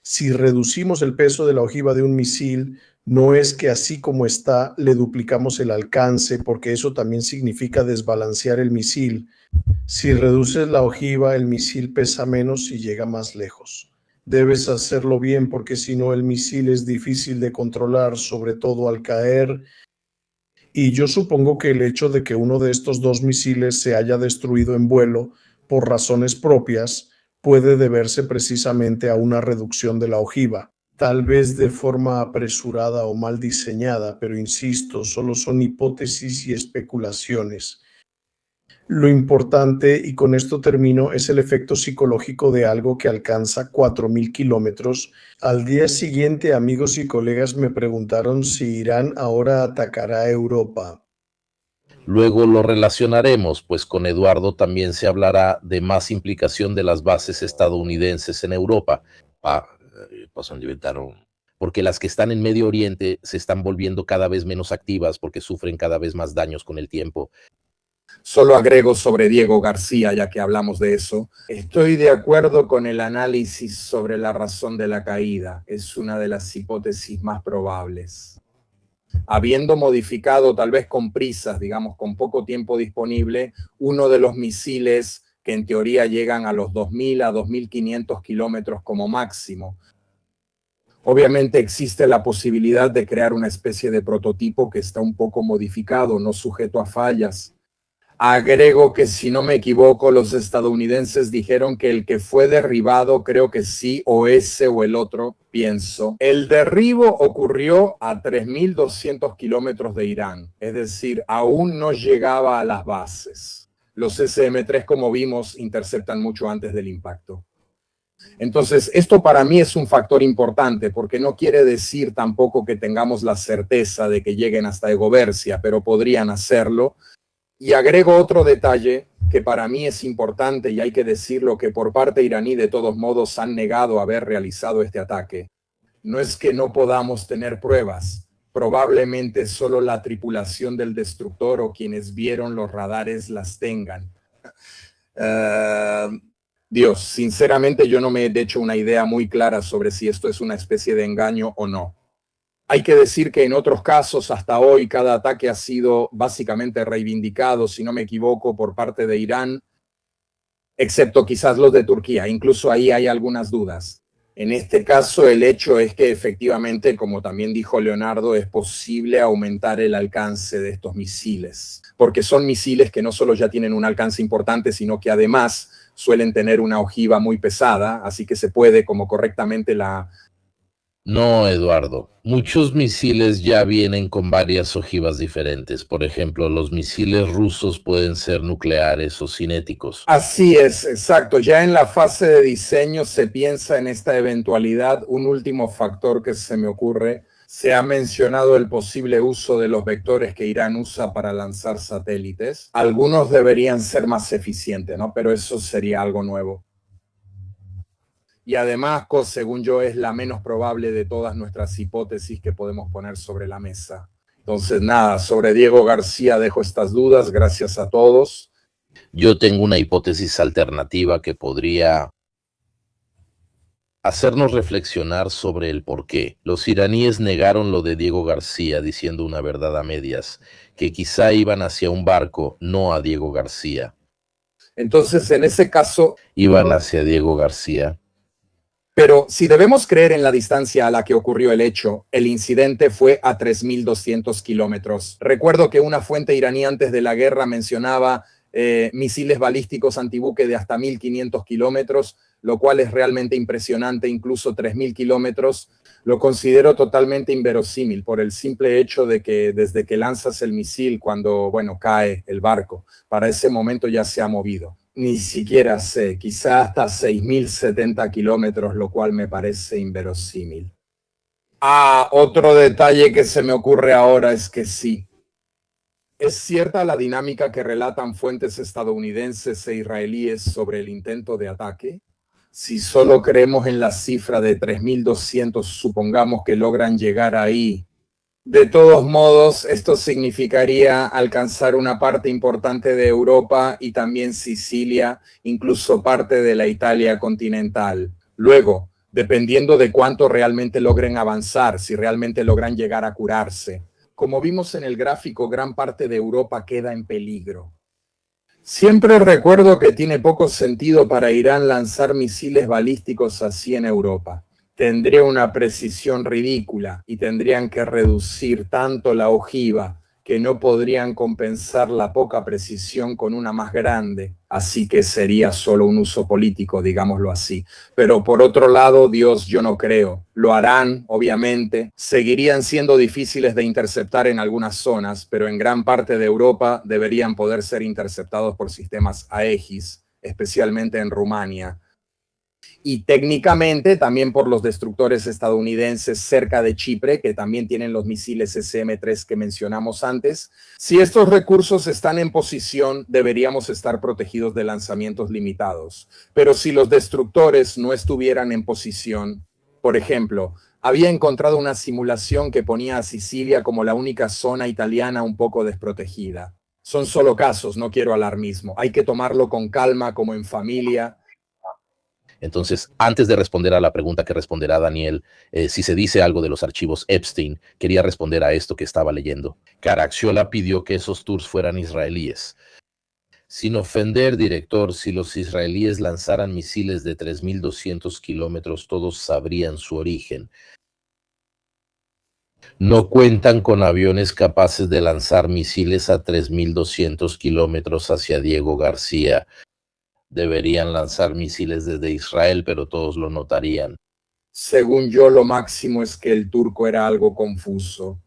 si reducimos el peso de la ojiva de un misil, no es que así como está le duplicamos el alcance, porque eso también significa desbalancear el misil. Si reduces la ojiva, el misil pesa menos y llega más lejos. Debes hacerlo bien porque si no el misil es difícil de controlar, sobre todo al caer. Y yo supongo que el hecho de que uno de estos 2 misiles se haya destruido en vuelo por razones propias puede deberse precisamente a una reducción de la ojiva. Tal vez de forma apresurada o mal diseñada, pero insisto, solo son hipótesis y especulaciones. Lo importante, y con esto termino, es el efecto psicológico de algo que alcanza 4.000 kilómetros. Al día siguiente, amigos y colegas me preguntaron si Irán ahora atacará a Europa. Luego lo relacionaremos, pues con Eduardo también se hablará de más implicación de las bases estadounidenses en Europa. Porque las que están en Medio Oriente se están volviendo cada vez menos activas porque sufren cada vez más daños con el tiempo. Solo agrego sobre Diego García, ya que hablamos de eso. Estoy de acuerdo con el análisis sobre la razón de la caída. Es una de las hipótesis más probables. habiendo modificado tal vez con prisas, digamos, con poco tiempo disponible, uno de los misiles que en teoría llegan a los 2.000 a 2.500 kilómetros como máximo. Obviamente existe la posibilidad de crear una especie de prototipo que está un poco modificado, no sujeto a fallas. Agrego que, si no me equivoco, los estadounidenses dijeron que el que fue derribado, creo que sí, o ese o el otro, pienso. El derribo ocurrió a 3.200 kilómetros de Irán, es decir, aún no llegaba a las bases. Los SM-3, como vimos, interceptan mucho antes del impacto. Entonces, esto para mí es un factor importante, porque no quiere decir tampoco que tengamos la certeza de que lleguen hasta Egobercia, pero podrían hacerlo. Y agrego otro detalle que para mí es importante, y hay que decirlo, que por parte iraní de todos modos han negado haber realizado este ataque. No es que no podamos tener pruebas, probablemente solo la tripulación del destructor o quienes vieron los radares las tengan. Dios, sinceramente yo no me he hecho una idea muy clara sobre si esto es una especie de engaño o no. Hay que decir que en otros casos, hasta hoy, cada ataque ha sido básicamente reivindicado, si no me equivoco, por parte de Irán, excepto quizás los de Turquía. Incluso ahí hay algunas dudas. En este caso, el hecho es que efectivamente, como también dijo Leonardo, es posible aumentar el alcance de estos misiles, porque son misiles que no solo ya tienen un alcance importante, sino que además suelen tener una ojiva muy pesada, así que se puede, como correctamente la... No, Eduardo. Muchos misiles ya vienen con varias ojivas diferentes. Por ejemplo, los misiles rusos pueden ser nucleares o cinéticos. Así es, exacto. Ya en la fase de diseño se piensa en esta eventualidad. Un último factor que se me ocurre, se ha mencionado el posible uso de los vectores que Irán usa para lanzar satélites. Algunos deberían ser más eficientes, ¿no? Pero eso sería algo nuevo. Y además, según yo, es la menos probable de todas nuestras hipótesis que podemos poner sobre la mesa. Entonces, nada, sobre Diego García dejo estas dudas. Gracias a todos. Yo tengo una hipótesis alternativa que podría hacernos reflexionar sobre el por qué. Los iraníes negaron lo de Diego García diciendo una verdad a medias, que quizá iban hacia un barco, no a Diego García. Entonces, en ese caso... Iban hacia Diego García. Pero si debemos creer en la distancia a la que ocurrió el hecho, el incidente fue a 3.200 kilómetros. Recuerdo que una fuente iraní antes de la guerra mencionaba misiles balísticos antibuque de hasta 1.500 kilómetros, lo cual es realmente impresionante. Incluso 3.000 kilómetros lo considero totalmente inverosímil por el simple hecho de que desde que lanzas el misil, cuando, bueno, cae el barco, para ese momento ya se ha movido. Ni siquiera sé, quizá hasta 6.070 kilómetros, lo cual me parece inverosímil. Otro detalle que se me ocurre ahora es que sí. ¿Es cierta la dinámica que relatan fuentes estadounidenses e israelíes sobre el intento de ataque? Si solo creemos en la cifra de 3.200, supongamos que logran llegar ahí. De todos modos, esto significaría alcanzar una parte importante de Europa y también Sicilia, incluso parte de la Italia continental. Luego, dependiendo de cuánto realmente logren avanzar, si realmente logran llegar a curarse. Como vimos en el gráfico, gran parte de Europa queda en peligro. Siempre recuerdo que tiene poco sentido para Irán lanzar misiles balísticos así en Europa. Tendría una precisión ridícula y tendrían que reducir tanto la ojiva que no podrían compensar la poca precisión con una más grande. Así que sería solo un uso político, digámoslo así. Pero por otro lado, Dios, yo no creo. Lo harán, obviamente. Seguirían siendo difíciles de interceptar en algunas zonas, pero en gran parte de Europa deberían poder ser interceptados por sistemas Aegis, especialmente en Rumania. Y técnicamente también por los destructores estadounidenses cerca de Chipre, que también tienen los misiles SM-3 que mencionamos antes. Si estos recursos están en posición, deberíamos estar protegidos de lanzamientos limitados. Pero si los destructores no estuvieran en posición, por ejemplo, había encontrado una simulación que ponía a Sicilia como la única zona italiana un poco desprotegida. Son solo casos, no quiero alarmismo. Hay que tomarlo con calma, como en familia. Entonces, antes de responder a la pregunta que responderá Daniel, si se dice algo de los archivos Epstein, quería responder a esto que estaba leyendo. Caracciola pidió que esos tours fueran israelíes. Sin ofender, director, si los israelíes lanzaran misiles de 3.200 kilómetros, todos sabrían su origen. No cuentan con aviones capaces de lanzar misiles a 3.200 kilómetros hacia Diego García. Deberían lanzar misiles desde Israel, pero todos lo notarían. Según yo, lo máximo es que el turco era algo confuso.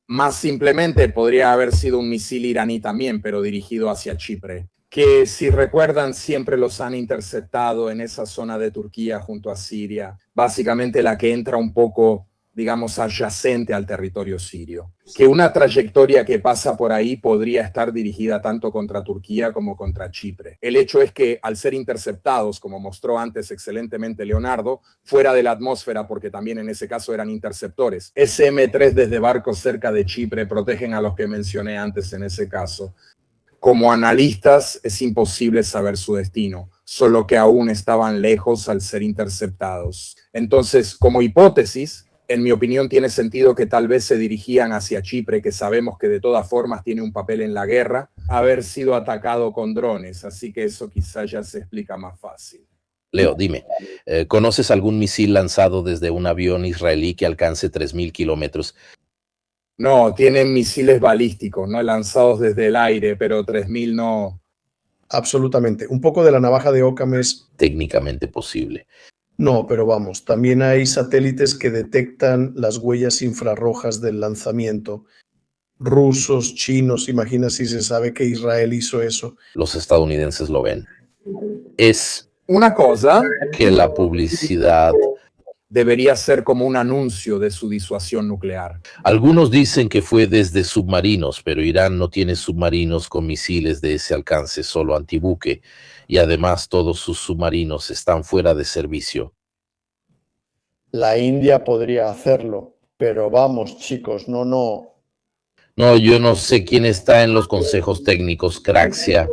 Más simplemente podría haber sido un misil iraní también, pero dirigido hacia Chipre, que si recuerdan siempre los han interceptado en esa zona de Turquía junto a Siria, básicamente la que entra un poco, digamos, adyacente al territorio sirio. Que una trayectoria que pasa por ahí podría estar dirigida tanto contra Turquía como contra Chipre. El hecho es que al ser interceptados, como mostró antes excelentemente Leonardo, fuera de la atmósfera, porque también en ese caso eran interceptores, SM-3 desde barcos cerca de Chipre protegen a los que mencioné antes en ese caso. Como analistas es imposible saber su destino, solo que aún estaban lejos al ser interceptados. Entonces, como hipótesis, en mi opinión, tiene sentido que tal vez se dirigían hacia Chipre, que sabemos que de todas formas tiene un papel en la guerra, haber sido atacado con drones, así que eso quizás ya se explica más fácil. Leo, dime, ¿conoces algún misil lanzado desde un avión israelí que alcance 3.000 kilómetros? No, tienen misiles balísticos, no lanzados desde el aire, pero 3.000 no. Absolutamente. Un poco de la navaja de Occam es... Técnicamente posible. No, pero vamos, también hay satélites que detectan las huellas infrarrojas del lanzamiento. Rusos, chinos, imagina si se sabe que Israel hizo eso. Los estadounidenses lo ven. Es una cosa que la publicidad debería ser como un anuncio de su disuasión nuclear. Algunos dicen que fue desde submarinos, pero Irán no tiene submarinos con misiles de ese alcance, solo antibuque, y además todos sus submarinos están fuera de servicio. La India podría hacerlo, pero vamos, chicos, no. No, yo no sé quién está en los consejos técnicos, Craxia.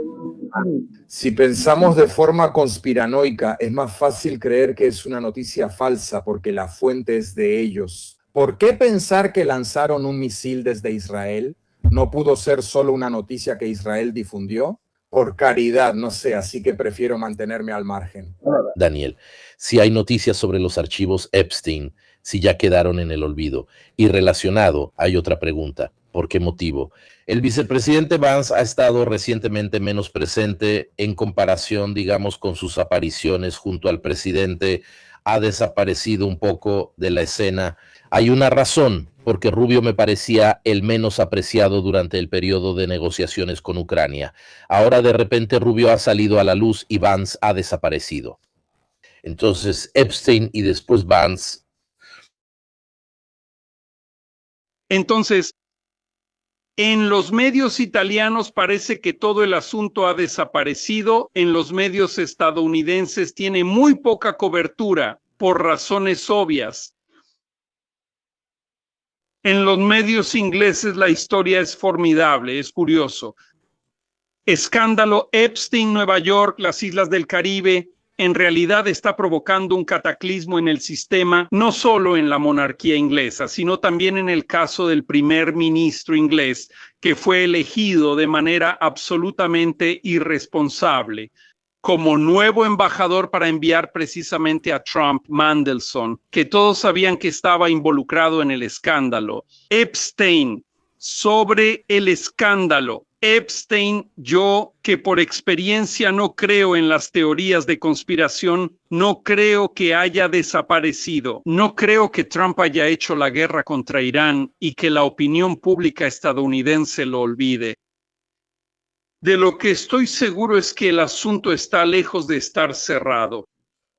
Si pensamos de forma conspiranoica, es más fácil creer que es una noticia falsa porque la fuente es de ellos. ¿Por qué pensar que lanzaron un misil desde Israel? ¿No pudo ser solo una noticia que Israel difundió? Por caridad, no sé, así que prefiero mantenerme al margen. Daniel, si hay noticias sobre los archivos Epstein, si ya quedaron en el olvido. Y relacionado, hay otra pregunta. ¿Por qué motivo? El vicepresidente Vance ha estado recientemente menos presente en comparación, digamos, con sus apariciones junto al presidente. Ha desaparecido un poco de la escena. Hay una razón, porque Rubio me parecía el menos apreciado durante el periodo de negociaciones con Ucrania. Ahora de repente Rubio ha salido a la luz y Vance ha desaparecido. Entonces Epstein y después Vance. Entonces, en los medios italianos parece que todo el asunto ha desaparecido. En los medios estadounidenses tiene muy poca cobertura por razones obvias. En los medios ingleses la historia es formidable, es curioso. Escándalo Epstein, Nueva York, las islas del Caribe, en realidad está provocando un cataclismo en el sistema, no solo en la monarquía inglesa, sino también en el caso del primer ministro inglés, que fue elegido de manera absolutamente irresponsable como nuevo embajador para enviar precisamente a Trump, Mandelson, que todos sabían que estaba involucrado en el escándalo. Epstein, sobre el escándalo. Epstein, yo que por experiencia no creo en las teorías de conspiración, no creo que haya desaparecido. No creo que Trump haya hecho la guerra contra Irán y que la opinión pública estadounidense lo olvide. De lo que estoy seguro es que el asunto está lejos de estar cerrado.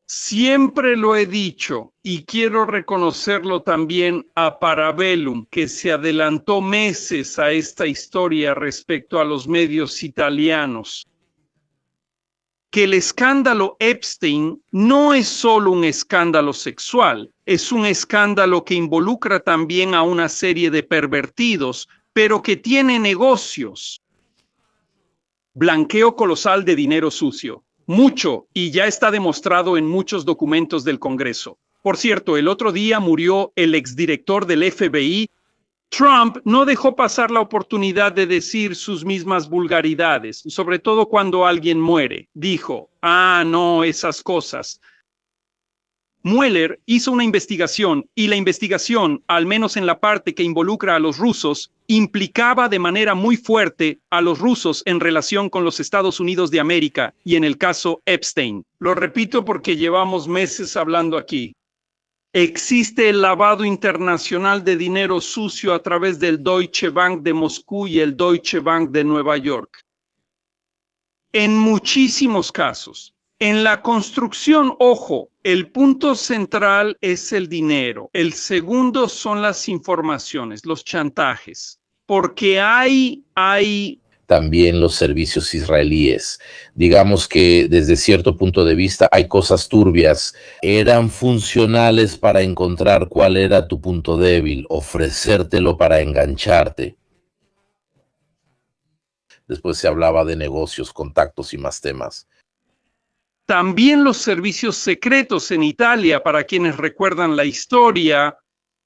Siempre lo he dicho y quiero reconocerlo también a Parabellum, que se adelantó meses a esta historia respecto a los medios italianos, que el escándalo Epstein no es solo un escándalo sexual, es un escándalo que involucra también a una serie de pervertidos, pero que tiene negocios. Blanqueo colosal de dinero sucio. mucho, y ya está demostrado en muchos documentos del Congreso. Por cierto, el otro día murió el exdirector del FBI. Trump no dejó pasar la oportunidad de decir sus mismas vulgaridades, sobre todo cuando alguien muere. Dijo, no, esas cosas. Mueller hizo una investigación y la investigación, al menos en la parte que involucra a los rusos, implicaba de manera muy fuerte a los rusos en relación con los Estados Unidos de América y en el caso Epstein. Lo repito porque llevamos meses hablando aquí. Existe el lavado internacional de dinero sucio a través del Deutsche Bank de Moscú y el Deutsche Bank de Nueva York. En muchísimos casos. En la construcción, ojo, el punto central es el dinero. El segundo son las informaciones, los chantajes. Porque hay también los servicios israelíes. Digamos que desde cierto punto de vista hay cosas turbias. Eran funcionales para encontrar cuál era tu punto débil, ofrecértelo para engancharte. Después se hablaba de negocios, contactos y más temas. También los servicios secretos en Italia, para quienes recuerdan la historia,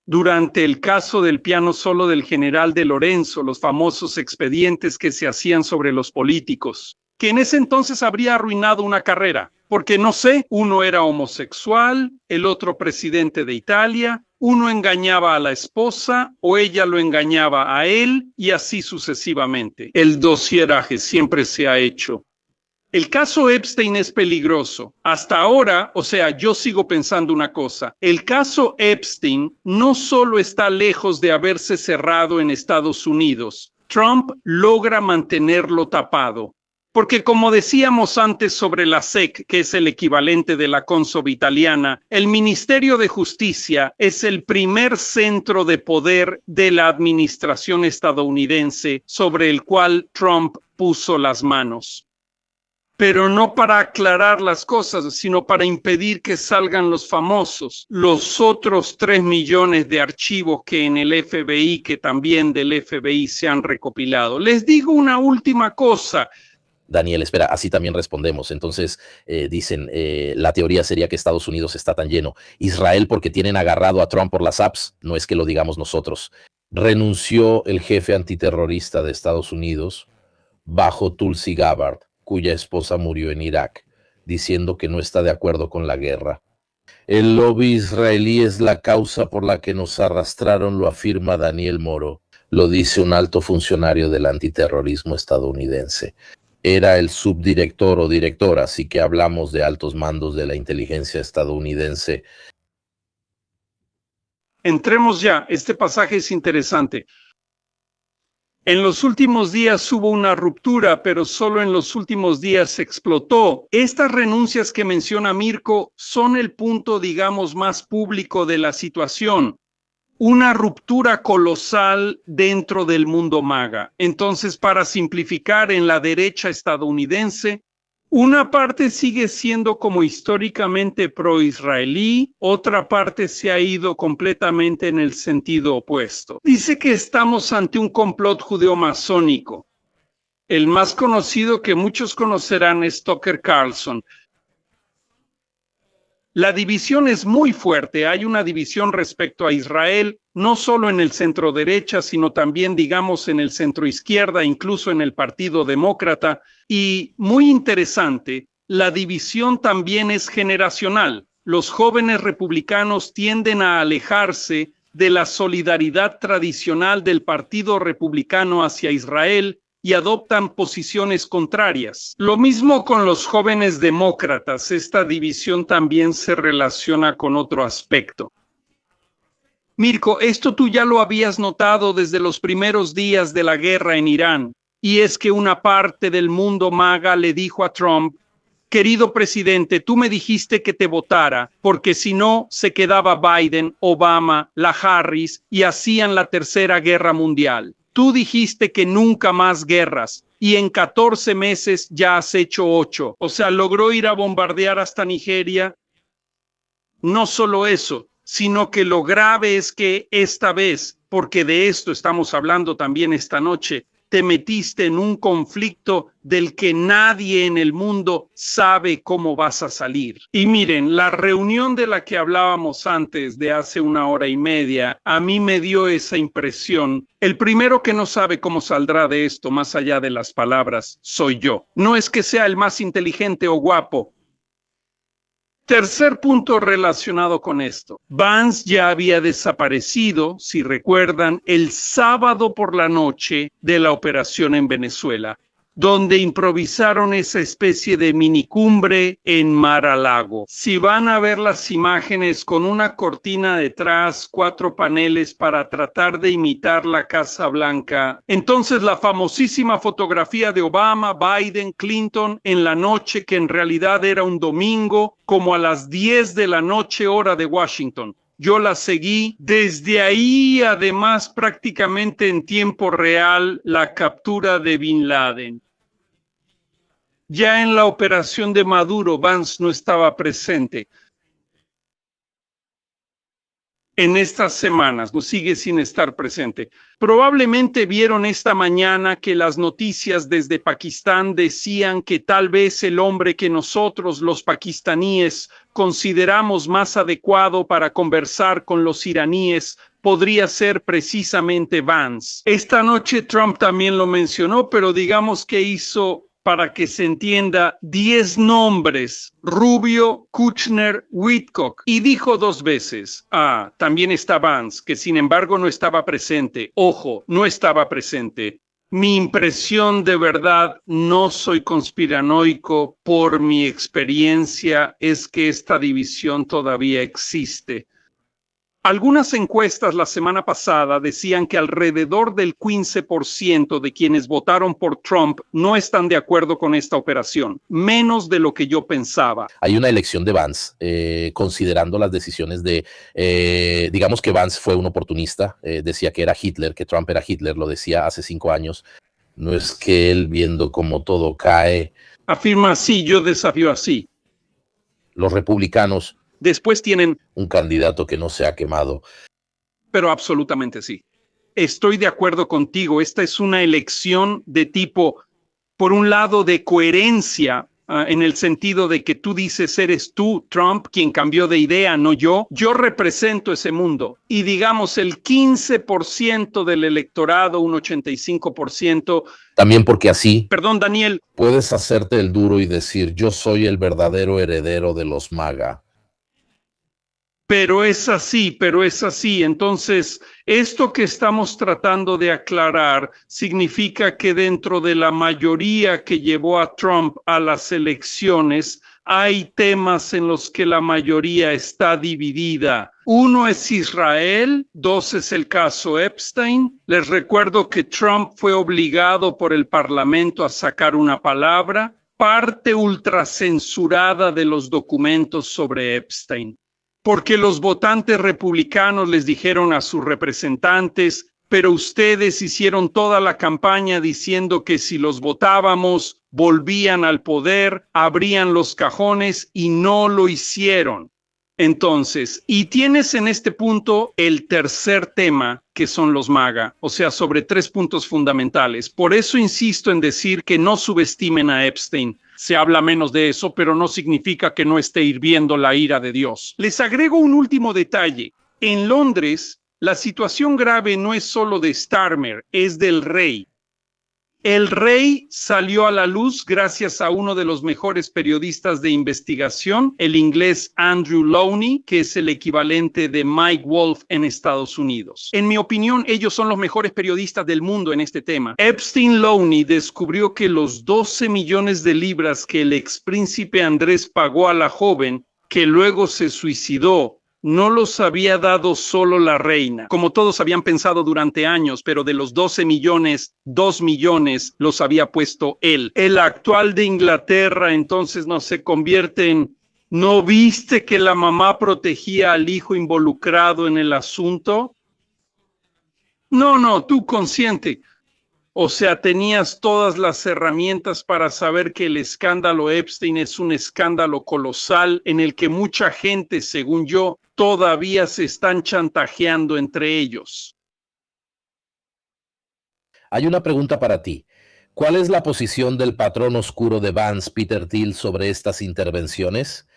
durante el caso del piano solo del general de Lorenzo, los famosos expedientes que se hacían sobre los políticos, que en ese entonces habría arruinado una carrera, porque no sé, uno era homosexual, el otro presidente de Italia, uno engañaba a la esposa o ella lo engañaba a él y así sucesivamente. El dosieraje siempre se ha hecho. El caso Epstein es peligroso. Hasta ahora, yo sigo pensando una cosa. El caso Epstein no solo está lejos de haberse cerrado en Estados Unidos. Trump logra mantenerlo tapado. Porque como decíamos antes sobre la SEC, que es el equivalente de la Consob italiana, el Ministerio de Justicia es el primer centro de poder de la administración estadounidense sobre el cual Trump puso las manos. Pero no para aclarar las cosas, sino para impedir que salgan los famosos, los otros 3 millones de archivos que en el FBI, que también del FBI se han recopilado. Les digo una última cosa. Daniel, espera, así también respondemos. Entonces, dicen, la teoría sería que Estados Unidos está tan lleno. Israel, porque tienen agarrado a Trump por las apps, no es que lo digamos nosotros. Renunció el jefe antiterrorista de Estados Unidos bajo Tulsi Gabbard, cuya esposa murió en Irak, diciendo que no está de acuerdo con la guerra. El lobby israelí es la causa por la que nos arrastraron, lo afirma Daniel Moro. Lo dice un alto funcionario del antiterrorismo estadounidense. Era el subdirector o directora, así que hablamos de altos mandos de la inteligencia estadounidense. Entremos ya, este pasaje es interesante. En los últimos días hubo una ruptura, pero solo en los últimos días explotó. Estas renuncias que menciona Mirko son el punto, digamos, más público de la situación. Una ruptura colosal dentro del mundo MAGA. Entonces, para simplificar, en la derecha estadounidense, una parte sigue siendo como históricamente pro-israelí, otra parte se ha ido completamente en el sentido opuesto. Dice que estamos ante un complot judeo-masónico. El más conocido que muchos conocerán es Tucker Carlson. La división es muy fuerte. Hay una división respecto a Israel, no solo en el centro derecha, sino también, digamos, en el centro izquierda, incluso en el Partido Demócrata. Y muy interesante, la división también es generacional. Los jóvenes republicanos tienden a alejarse de la solidaridad tradicional del Partido Republicano hacia Israel y adoptan posiciones contrarias. Lo mismo con los jóvenes demócratas. Esta división también se relaciona con otro aspecto. Mirko, esto tú ya lo habías notado desde los primeros días de la guerra en Irán, y es que una parte del mundo MAGA le dijo a Trump: querido presidente, tú me dijiste que te votara, porque si no, se quedaba Biden, Obama, la Harris y hacían la tercera guerra mundial. Tú dijiste que nunca más guerras y en 14 meses ya has hecho 8. O sea, logró ir a bombardear hasta Nigeria. No solo eso, sino que lo grave es que esta vez, porque de esto estamos hablando también esta noche, te metiste en un conflicto del que nadie en el mundo sabe cómo vas a salir. Y miren, la reunión de la que hablábamos antes, de hace 1 hora y media, a mí me dio esa impresión. El primero que no sabe cómo saldrá de esto, más allá de las palabras, soy yo. No es que sea el más inteligente o guapo. Tercer punto relacionado con esto. Vance ya había desaparecido, si recuerdan, el sábado por la noche de la operación en Venezuela, donde improvisaron esa especie de minicumbre en Mar-a-Lago. Si van a ver las imágenes con una cortina detrás, 4 paneles para tratar de imitar la Casa Blanca, entonces la famosísima fotografía de Obama, Biden, Clinton en la noche, que en realidad era un domingo, como a las 10 de la noche hora de Washington. Yo la seguí. Desde ahí, además, prácticamente en tiempo real, la captura de Bin Laden. Ya en la operación de Maduro, Vance no estaba presente. En estas semanas, no sigue sin estar presente. Probablemente vieron esta mañana que las noticias desde Pakistán decían que tal vez el hombre que nosotros, los pakistaníes, consideramos más adecuado para conversar con los iraníes podría ser precisamente Vance. Esta noche Trump también lo mencionó, pero digamos que hizo, para que se entienda, 10 nombres: Rubio, Kushner, Whitcock, y dijo 2 veces, también está Vance, que sin embargo no estaba presente. Ojo, no estaba presente. Mi impresión, de verdad, no soy conspiranoico, por mi experiencia, es que esta división todavía existe. Algunas encuestas la semana pasada decían que alrededor del 15% de quienes votaron por Trump no están de acuerdo con esta operación, menos de lo que yo pensaba. Hay una elección de Vance, considerando las decisiones de, digamos que Vance fue un oportunista, decía que era Hitler, que Trump era Hitler, lo decía hace 5 años. No es que él, viendo cómo todo cae, afirma así, yo desafío así. Los republicanos después tienen un candidato que no se ha quemado. Pero absolutamente sí. Estoy de acuerdo contigo. Esta es una elección de tipo, por un lado, de coherencia, en el sentido de que tú dices, eres tú, Trump, quien cambió de idea, no yo. Yo represento ese mundo. Y digamos, el 15% del electorado, un 85%. También porque así, perdón, Daniel, puedes hacerte el duro y decir, yo soy el verdadero heredero de los MAGA. Pero es así. Entonces, esto que estamos tratando de aclarar significa que dentro de la mayoría que llevó a Trump a las elecciones, hay temas en los que la mayoría está dividida. 1 es Israel, 2 es el caso Epstein. Les recuerdo que Trump fue obligado por el Parlamento a sacar una palabra, parte ultracensurada de los documentos sobre Epstein. Porque los votantes republicanos les dijeron a sus representantes, pero ustedes hicieron toda la campaña diciendo que si los votábamos, volvían al poder, abrían los cajones y no lo hicieron. Entonces, y tienes en este punto el tercer tema, que son los MAGA, o sea, sobre 3 puntos fundamentales. Por eso insisto en decir que no subestimen a Epstein. Se habla menos de eso, pero no significa que no esté hirviendo la ira de Dios. Les agrego un último detalle. En Londres, la situación grave no es solo de Starmer, es del rey. El rey salió a la luz gracias a uno de los mejores periodistas de investigación, el inglés Andrew Lowney, que es el equivalente de Mike Wolf en Estados Unidos. En mi opinión, ellos son los mejores periodistas del mundo en este tema. Epstein Lowney descubrió que los 12 millones de libras que el expríncipe Andrés pagó a la joven, que luego se suicidó, no los había dado solo la reina, como todos habían pensado durante años, pero de los 12 millones, 2 millones los había puesto él. El actual de Inglaterra entonces no se convierte en, ¿no viste que la mamá protegía al hijo involucrado en el asunto? No, tú consciente. O sea, tenías todas las herramientas para saber que el escándalo Epstein es un escándalo colosal en el que mucha gente, según yo, todavía se están chantajeando entre ellos. Hay una pregunta para ti. ¿Cuál es la posición del patrón oscuro de Vance, Peter Thiel, sobre estas intervenciones?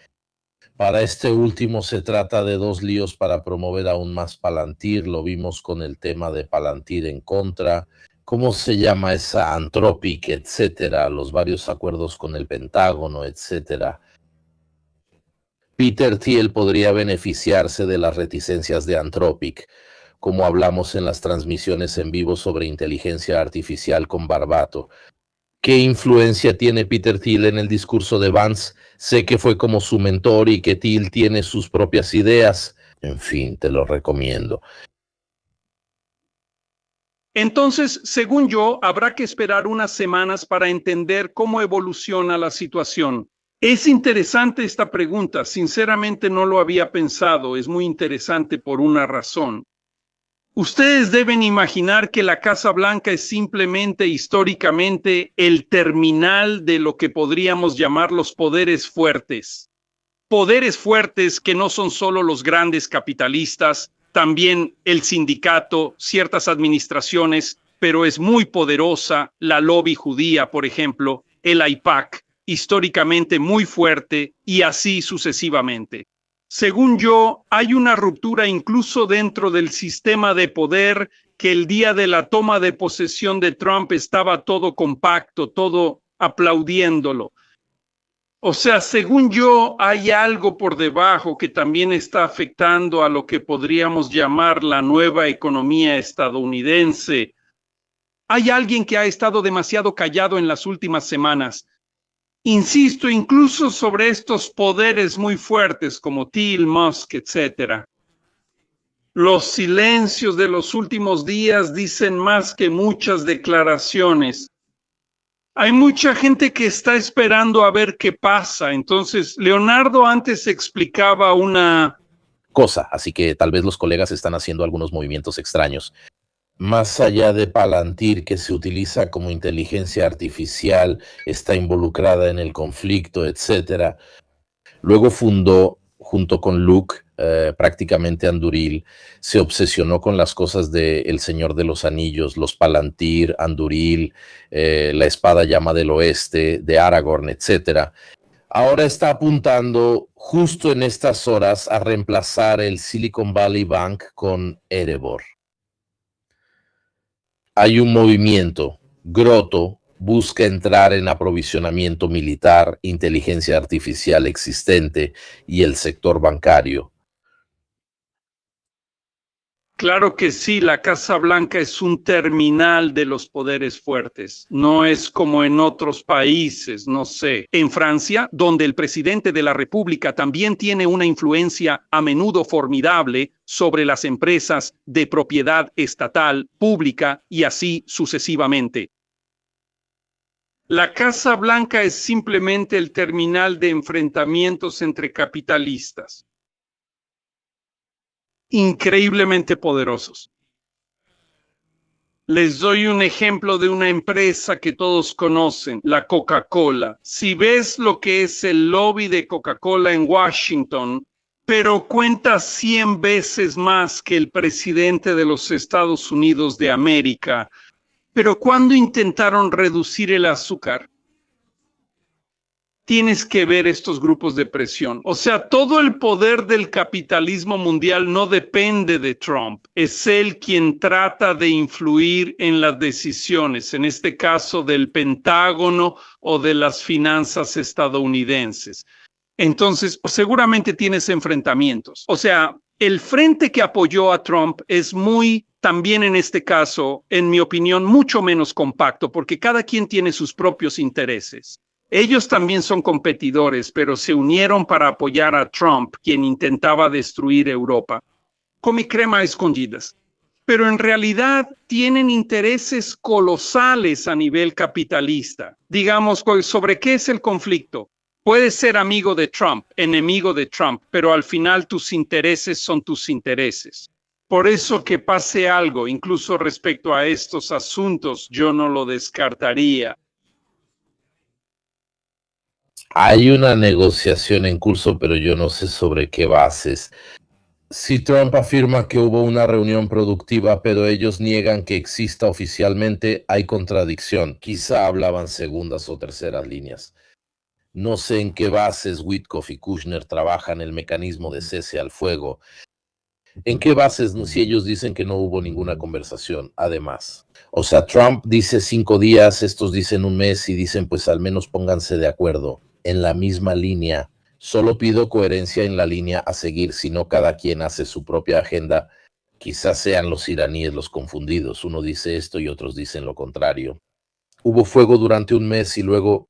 Para este último se trata de dos líos para promover aún más Palantir. Lo vimos con el tema de Palantir en contra. ¿Cómo se llama esa Anthropic, etcétera? Los varios acuerdos con el Pentágono, etcétera. Peter Thiel podría beneficiarse de las reticencias de Anthropic, como hablamos en las transmisiones en vivo sobre inteligencia artificial con Barbato. ¿Qué influencia tiene Peter Thiel en el discurso de Vance? Sé que fue como su mentor y que Thiel tiene sus propias ideas. En fin, te lo recomiendo. Entonces, según yo, habrá que esperar unas semanas para entender cómo evoluciona la situación. Es interesante esta pregunta, sinceramente no lo había pensado, es muy interesante por una razón. Ustedes deben imaginar que la Casa Blanca es simplemente históricamente el terminal de lo que podríamos llamar los poderes fuertes. Poderes fuertes que no son solo los grandes capitalistas, también el sindicato, ciertas administraciones, pero es muy poderosa la lobby judía, por ejemplo, el AIPAC, históricamente muy fuerte y así sucesivamente. Según yo, hay una ruptura incluso dentro del sistema de poder que el día de la toma de posesión de Trump estaba todo compacto, todo aplaudiéndolo. O sea, según yo, hay algo por debajo que también está afectando a lo que podríamos llamar la nueva economía estadounidense. Hay alguien que ha estado demasiado callado en las últimas semanas. Insisto, incluso sobre estos poderes muy fuertes como Thiel, Musk, etc. Los silencios de los últimos días dicen más que muchas declaraciones. Hay mucha gente que está esperando a ver qué pasa. Entonces, Leonardo antes explicaba una cosa, así que tal vez los colegas están haciendo algunos movimientos extraños. Más allá de Palantir, que se utiliza como inteligencia artificial, está involucrada en el conflicto, etcétera. Luego fundó, junto con Luke, prácticamente Anduril, se obsesionó con las cosas de El Señor de los Anillos, los Palantir, Anduril, la Espada Llama del Oeste, de Aragorn, etcétera. Ahora está apuntando justo en estas horas a reemplazar el Silicon Valley Bank con Erebor. Hay un movimiento. Grotto busca entrar en aprovisionamiento militar, inteligencia artificial existente y el sector bancario. Claro que sí, la Casa Blanca es un terminal de los poderes fuertes. No es como en otros países, no sé. En Francia, donde el presidente de la República también tiene una influencia a menudo formidable sobre las empresas de propiedad estatal, pública y así sucesivamente. La Casa Blanca es simplemente el terminal de enfrentamientos entre capitalistas. Increíblemente poderosos. Les doy un ejemplo de una empresa que todos conocen, la Coca-Cola. Si ves lo que es el lobby de Coca-Cola en Washington, pero cuenta 100 veces más que el presidente de los Estados Unidos de América. Pero cuando intentaron reducir el azúcar, tienes que ver estos grupos de presión. O sea, todo el poder del capitalismo mundial no depende de Trump. Es él quien trata de influir en las decisiones, en este caso del Pentágono o de las finanzas estadounidenses. Entonces, seguramente tienes enfrentamientos. O sea, el frente que apoyó a Trump es también en este caso, en mi opinión, mucho menos compacto, porque cada quien tiene sus propios intereses. Ellos también son competidores, pero se unieron para apoyar a Trump, quien intentaba destruir Europa. Come crema a escondidas. Pero en realidad tienen intereses colosales a nivel capitalista. Digamos, ¿sobre qué es el conflicto? Puedes ser amigo de Trump, enemigo de Trump, pero al final tus intereses son tus intereses. Por eso que pase algo, incluso respecto a estos asuntos, yo no lo descartaría. Hay una negociación en curso, pero yo no sé sobre qué bases. Si Trump afirma que hubo una reunión productiva, pero ellos niegan que exista oficialmente, hay contradicción. Quizá hablaban segundas o terceras líneas. No sé en qué bases Witkoff y Kushner trabajan el mecanismo de cese al fuego. ¿En qué bases si ellos dicen que no hubo ninguna conversación? Además, o sea, Trump dice 5 días, estos dicen un mes y dicen pues al menos pónganse de acuerdo en la misma línea. Solo pido coherencia en la línea a seguir, si no cada quien hace su propia agenda. Quizás sean los iraníes los confundidos. Uno dice esto y otros dicen lo contrario. Hubo fuego durante un mes y luego...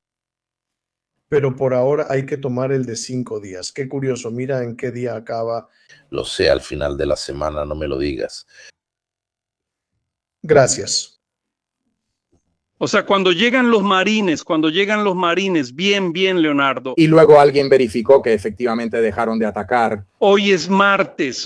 Pero por ahora hay que tomar el de 5 días. Qué curioso, mira en qué día acaba. Lo sé, al final de la semana, no me lo digas. Gracias. O sea, cuando llegan los marines, bien, Leonardo. Y luego alguien verificó que efectivamente dejaron de atacar. Hoy es martes,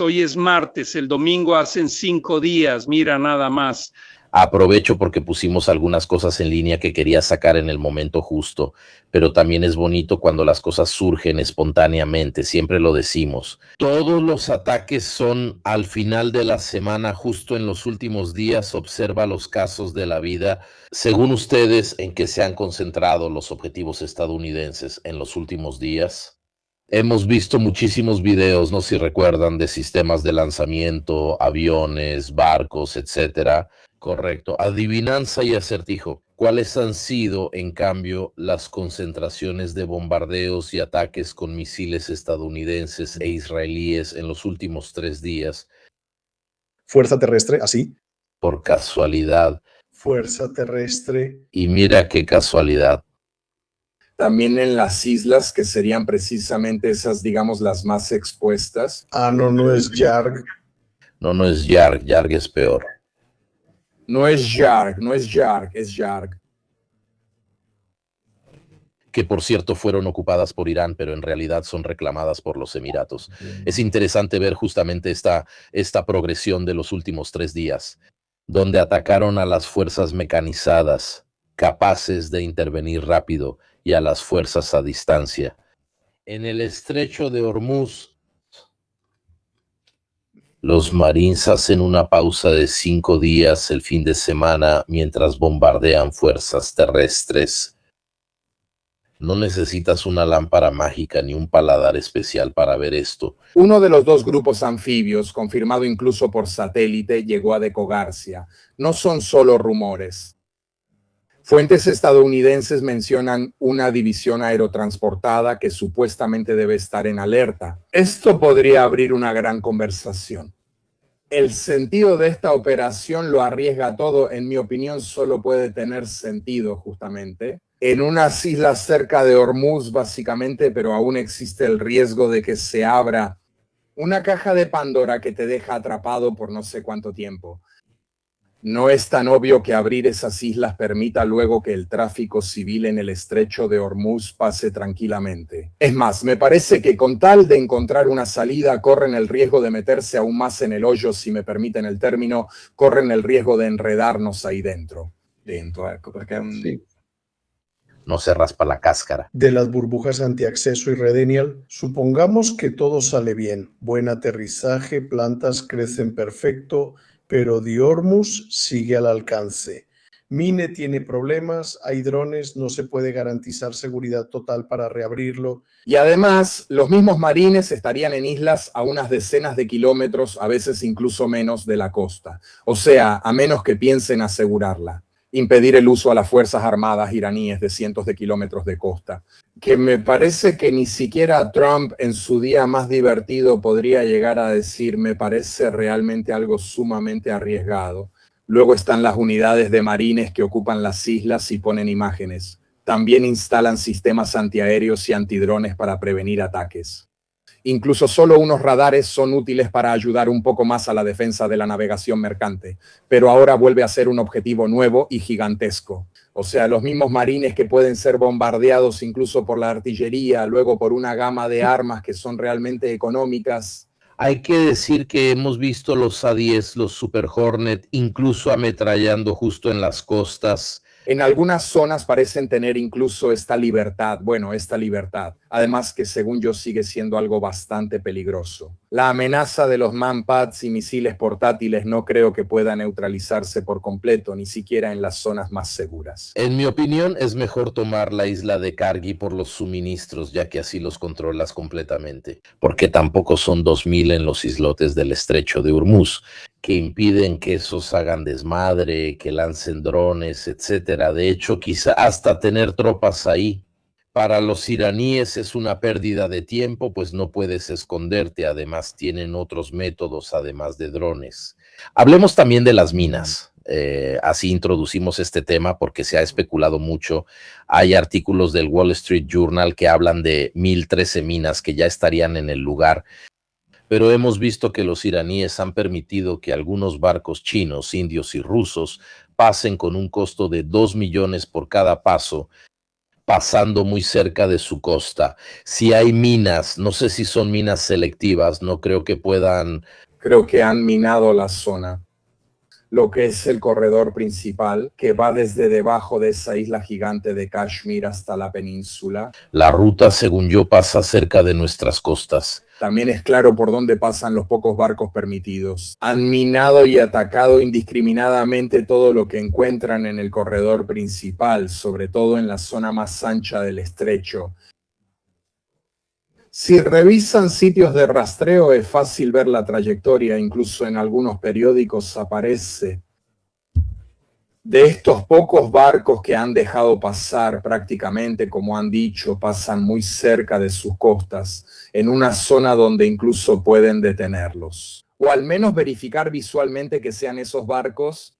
el domingo hacen 5 días, mira nada más. Aprovecho porque pusimos algunas cosas en línea que quería sacar en el momento justo, pero también es bonito cuando las cosas surgen espontáneamente, siempre lo decimos. Todos los ataques son al final de la semana, justo en los últimos días. Observa los casos de la vida. Según ustedes, ¿en qué se han concentrado los objetivos estadounidenses en los últimos días? Hemos visto muchísimos videos, no sé si recuerdan, de sistemas de lanzamiento, aviones, barcos, etcétera. Correcto. Adivinanza y acertijo. ¿Cuáles han sido, en cambio, las concentraciones de bombardeos y ataques con misiles estadounidenses e israelíes en los últimos 3 días? Fuerza terrestre, así. Por casualidad. Fuerza terrestre. Y mira qué casualidad. También en las islas, que serían precisamente esas, digamos, las más expuestas. No es Yarg. No es Yarg. Yarg es peor. No es Yarg, es Yarg. Que por cierto fueron ocupadas por Irán, pero en realidad son reclamadas por los Emiratos. Es interesante ver justamente esta progresión de los últimos 3 días, donde atacaron a las fuerzas mecanizadas, capaces de intervenir rápido, y a las fuerzas a distancia. En el estrecho de Hormuz, los Marines hacen una pausa de 5 días el fin de semana mientras bombardean fuerzas terrestres. No necesitas una lámpara mágica ni un paladar especial para ver esto. Uno de los 2 grupos anfibios, confirmado incluso por satélite, llegó a Deco Garcia. No son solo rumores. Fuentes estadounidenses mencionan una división aerotransportada que supuestamente debe estar en alerta. Esto podría abrir una gran conversación. El sentido de esta operación lo arriesga todo. En mi opinión, solo puede tener sentido justamente en unas islas cerca de Hormuz, básicamente, pero aún existe el riesgo de que se abra una caja de Pandora que te deja atrapado por no sé cuánto tiempo. No es tan obvio que abrir esas islas permita luego que el tráfico civil en el estrecho de Hormuz pase tranquilamente. Es más, me parece que con tal de encontrar una salida, corren el riesgo de meterse aún más en el hoyo, si me permiten el término, corren el riesgo de enredarnos ahí dentro. Sí. No se raspa la cáscara. De las burbujas antiacceso y Redenial, supongamos que todo sale bien. Buen aterrizaje, plantas crecen perfecto, pero The Hormuz sigue al alcance. Mine tiene problemas, hay drones, no se puede garantizar seguridad total para reabrirlo. Y además, los mismos marines estarían en islas a unas decenas de kilómetros, a veces incluso menos, de la costa. O sea, a menos que piensen asegurarla. Impedir el uso a las fuerzas armadas iraníes de cientos de kilómetros de costa. Que me parece que ni siquiera Trump en su día más divertido podría llegar a decir, me parece realmente algo sumamente arriesgado. Luego están las unidades de marines que ocupan las islas y ponen imágenes. También instalan sistemas antiaéreos y antidrones para prevenir ataques. Incluso solo unos radares son útiles para ayudar un poco más a la defensa de la navegación mercante, pero ahora vuelve a ser un objetivo nuevo y gigantesco. O sea, los mismos marines que pueden ser bombardeados incluso por la artillería, luego por una gama de armas que son realmente económicas. Hay que decir que hemos visto los A-10, los Super Hornet, incluso ametrallando justo en las costas. En algunas zonas parecen tener incluso esta libertad. Además que según yo sigue siendo algo bastante peligroso. La amenaza de los manpads y misiles portátiles no creo que pueda neutralizarse por completo, ni siquiera en las zonas más seguras. En mi opinión, es mejor tomar la isla de Kargi por los suministros, ya que así los controlas completamente, porque tampoco son 2000 en los islotes del estrecho de Hormuz, que impiden que esos hagan desmadre, que lancen drones, etcétera. De hecho, quizá hasta tener tropas ahí. Para los iraníes es una pérdida de tiempo, pues no puedes esconderte. Además, tienen otros métodos, además de drones. Hablemos también de las minas. Así introducimos este tema porque se ha especulado mucho. Hay artículos del Wall Street Journal que hablan de 1013 minas que ya estarían en el lugar. Pero hemos visto que los iraníes han permitido que algunos barcos chinos, indios y rusos pasen con un costo de 2 millones por cada paso, pasando muy cerca de su costa. Si hay minas, no sé si son minas selectivas, no creo que puedan... Creo que han minado la zona, lo que es el corredor principal, que va desde debajo de esa isla gigante de Kashmir hasta la península. La ruta, según yo, pasa cerca de nuestras costas. También es claro por dónde pasan los pocos barcos permitidos. Han minado y atacado indiscriminadamente todo lo que encuentran en el corredor principal, sobre todo en la zona más ancha del estrecho. Si revisan sitios de rastreo es fácil ver la trayectoria, incluso en algunos periódicos aparece. De estos pocos barcos que han dejado pasar, prácticamente, como han dicho, pasan muy cerca de sus costas, en una zona donde incluso pueden detenerlos. O al menos verificar visualmente que sean esos barcos,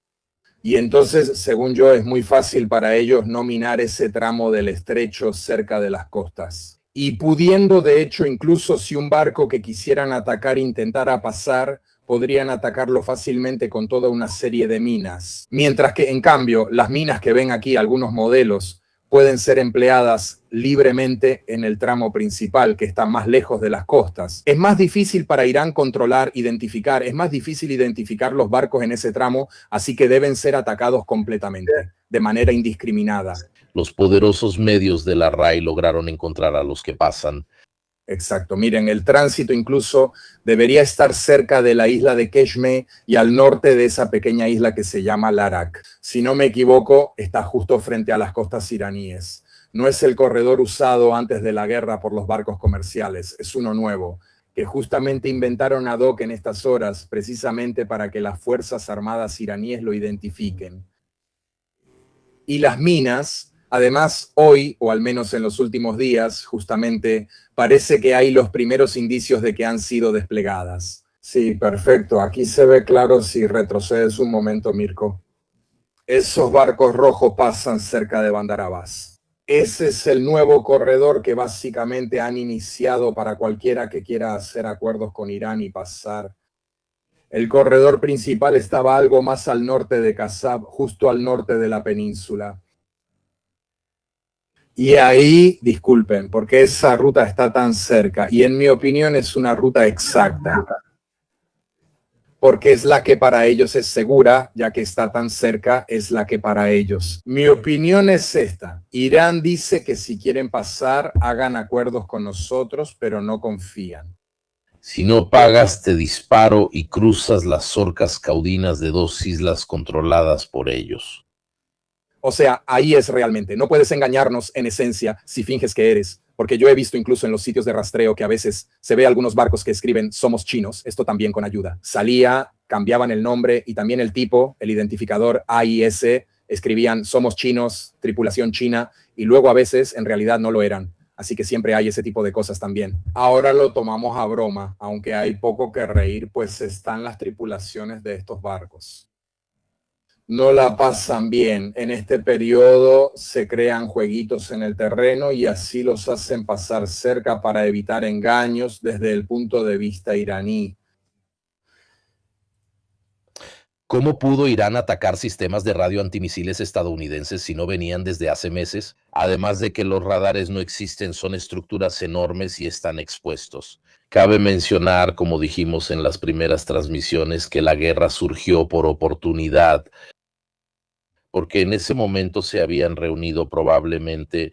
y entonces, según yo, es muy fácil para ellos no minar ese tramo del estrecho cerca de las costas. Y pudiendo, de hecho, incluso si un barco que quisieran atacar intentara pasar, podrían atacarlo fácilmente con toda una serie de minas. Mientras que, en cambio, las minas que ven aquí, algunos modelos, pueden ser empleadas libremente en el tramo principal, que está más lejos de las costas. Es más difícil para Irán controlar, identificar, es más difícil identificar los barcos en ese tramo, así que deben ser atacados completamente, de manera indiscriminada. Los poderosos medios de la RAI lograron encontrar a los que pasan. Exacto. Miren, el tránsito incluso debería estar cerca de la isla de Keshme y al norte de esa pequeña isla que se llama Larak. Si no me equivoco, está justo frente a las costas iraníes. No es el corredor usado antes de la guerra por los barcos comerciales, es uno nuevo, que justamente inventaron ad hoc en estas horas, precisamente para que las Fuerzas Armadas iraníes lo identifiquen. Y las minas... Además, hoy, o al menos en los últimos días, justamente, parece que hay los primeros indicios de que han sido desplegadas. Sí, perfecto. Aquí se ve claro si retrocedes un momento, Mirko. Esos barcos rojos pasan cerca de Bandar Abbas. Ese es el nuevo corredor que básicamente han iniciado para cualquiera que quiera hacer acuerdos con Irán y pasar. El corredor principal estaba algo más al norte de Kasab, justo al norte de la península. Y ahí, disculpen, porque esa ruta está tan cerca, y en mi opinión es una ruta exacta, porque es la que para ellos es segura, ya que está tan cerca, es la que para ellos. Mi opinión es esta: Irán dice que si quieren pasar, hagan acuerdos con nosotros, pero no confían. Si no pagas, te disparo y cruzas las orcas caudinas de 2 islas controladas por ellos. O sea, ahí es realmente. No puedes engañarnos en esencia si finges que eres. Porque yo he visto incluso en los sitios de rastreo que a veces se ve algunos barcos que escriben "somos chinos", esto también con ayuda. Salía, cambiaban el nombre y también el tipo, el identificador AIS, escribían "somos chinos, tripulación china", y luego a veces en realidad no lo eran. Así que siempre hay ese tipo de cosas también. Ahora lo tomamos a broma, aunque hay poco que reír, pues están las tripulaciones de estos barcos. No la pasan bien. En este periodo se crean jueguitos en el terreno y así los hacen pasar cerca para evitar engaños desde el punto de vista iraní. ¿Cómo pudo Irán atacar sistemas de radio antimisiles estadounidenses si no venían desde hace meses? Además de que los radares no existen, son estructuras enormes y están expuestos. Cabe mencionar, como dijimos en las primeras transmisiones, que la guerra surgió por oportunidad, porque en ese momento se habían reunido probablemente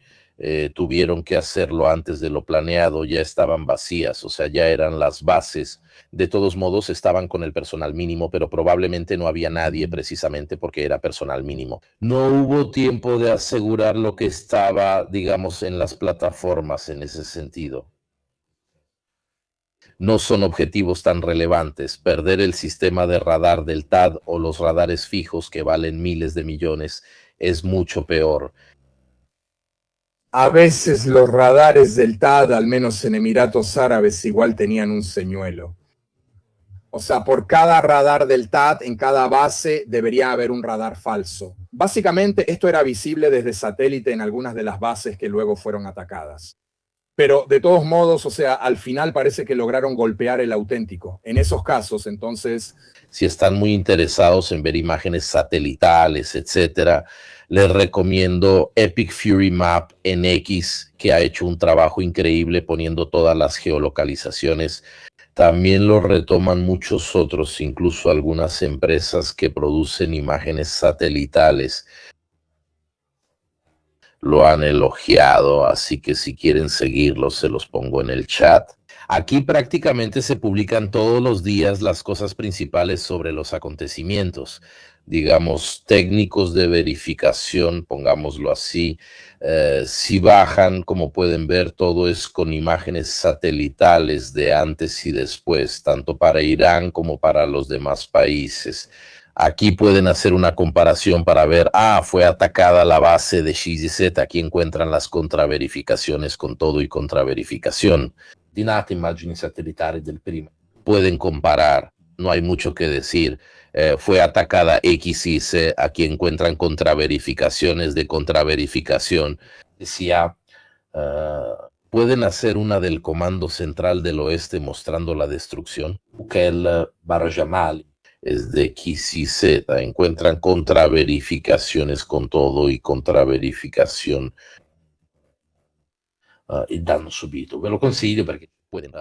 tuvieron que hacerlo antes de lo planeado, ya estaban vacías, o sea, ya eran las bases. De todos modos, estaban con el personal mínimo, pero probablemente no había nadie precisamente porque era personal mínimo. No hubo tiempo de asegurar lo que estaba, digamos, en las plataformas en ese sentido. No son objetivos tan relevantes. Perder el sistema de radar del TAD o los radares fijos que valen miles de millones es mucho peor. A veces los radares del TAD, al menos en Emiratos Árabes, igual tenían un señuelo. O sea, por cada radar del TAD, en cada base, debería haber un radar falso. Básicamente, esto era visible desde satélite en algunas de las bases que luego fueron atacadas. Pero de todos modos, o sea, al final parece que lograron golpear el auténtico. En esos casos, entonces... Si están muy interesados en ver imágenes satelitales, etcétera, les recomiendo Epic Fury Map NX, que ha hecho un trabajo increíble poniendo todas las geolocalizaciones. También lo retoman muchos otros, incluso algunas empresas que producen imágenes satelitales. Lo han elogiado, así que si quieren seguirlos, se los pongo en el chat. Aquí prácticamente se publican todos los días las cosas principales sobre los acontecimientos, digamos, técnicos de verificación, pongámoslo así. Si bajan, como pueden ver, todo es con imágenes satelitales de antes y después, tanto para Irán como para los demás países. Aquí pueden hacer una comparación para ver, fue atacada la base de XYZ, aquí encuentran las contraverificaciones con todo y contraverificación. Dinate imágenes satelitales del primo. Pueden comparar, no hay mucho que decir. Fue atacada XYZ, aquí encuentran contraverificaciones de contraverificación. Decía, pueden hacer una del Comando Central del Oeste mostrando la destrucción. Que el Barajamal es de XYZ, encuentran contraverificaciones con todo y contraverificación il danno subito. Ve lo consiglio perché pueden...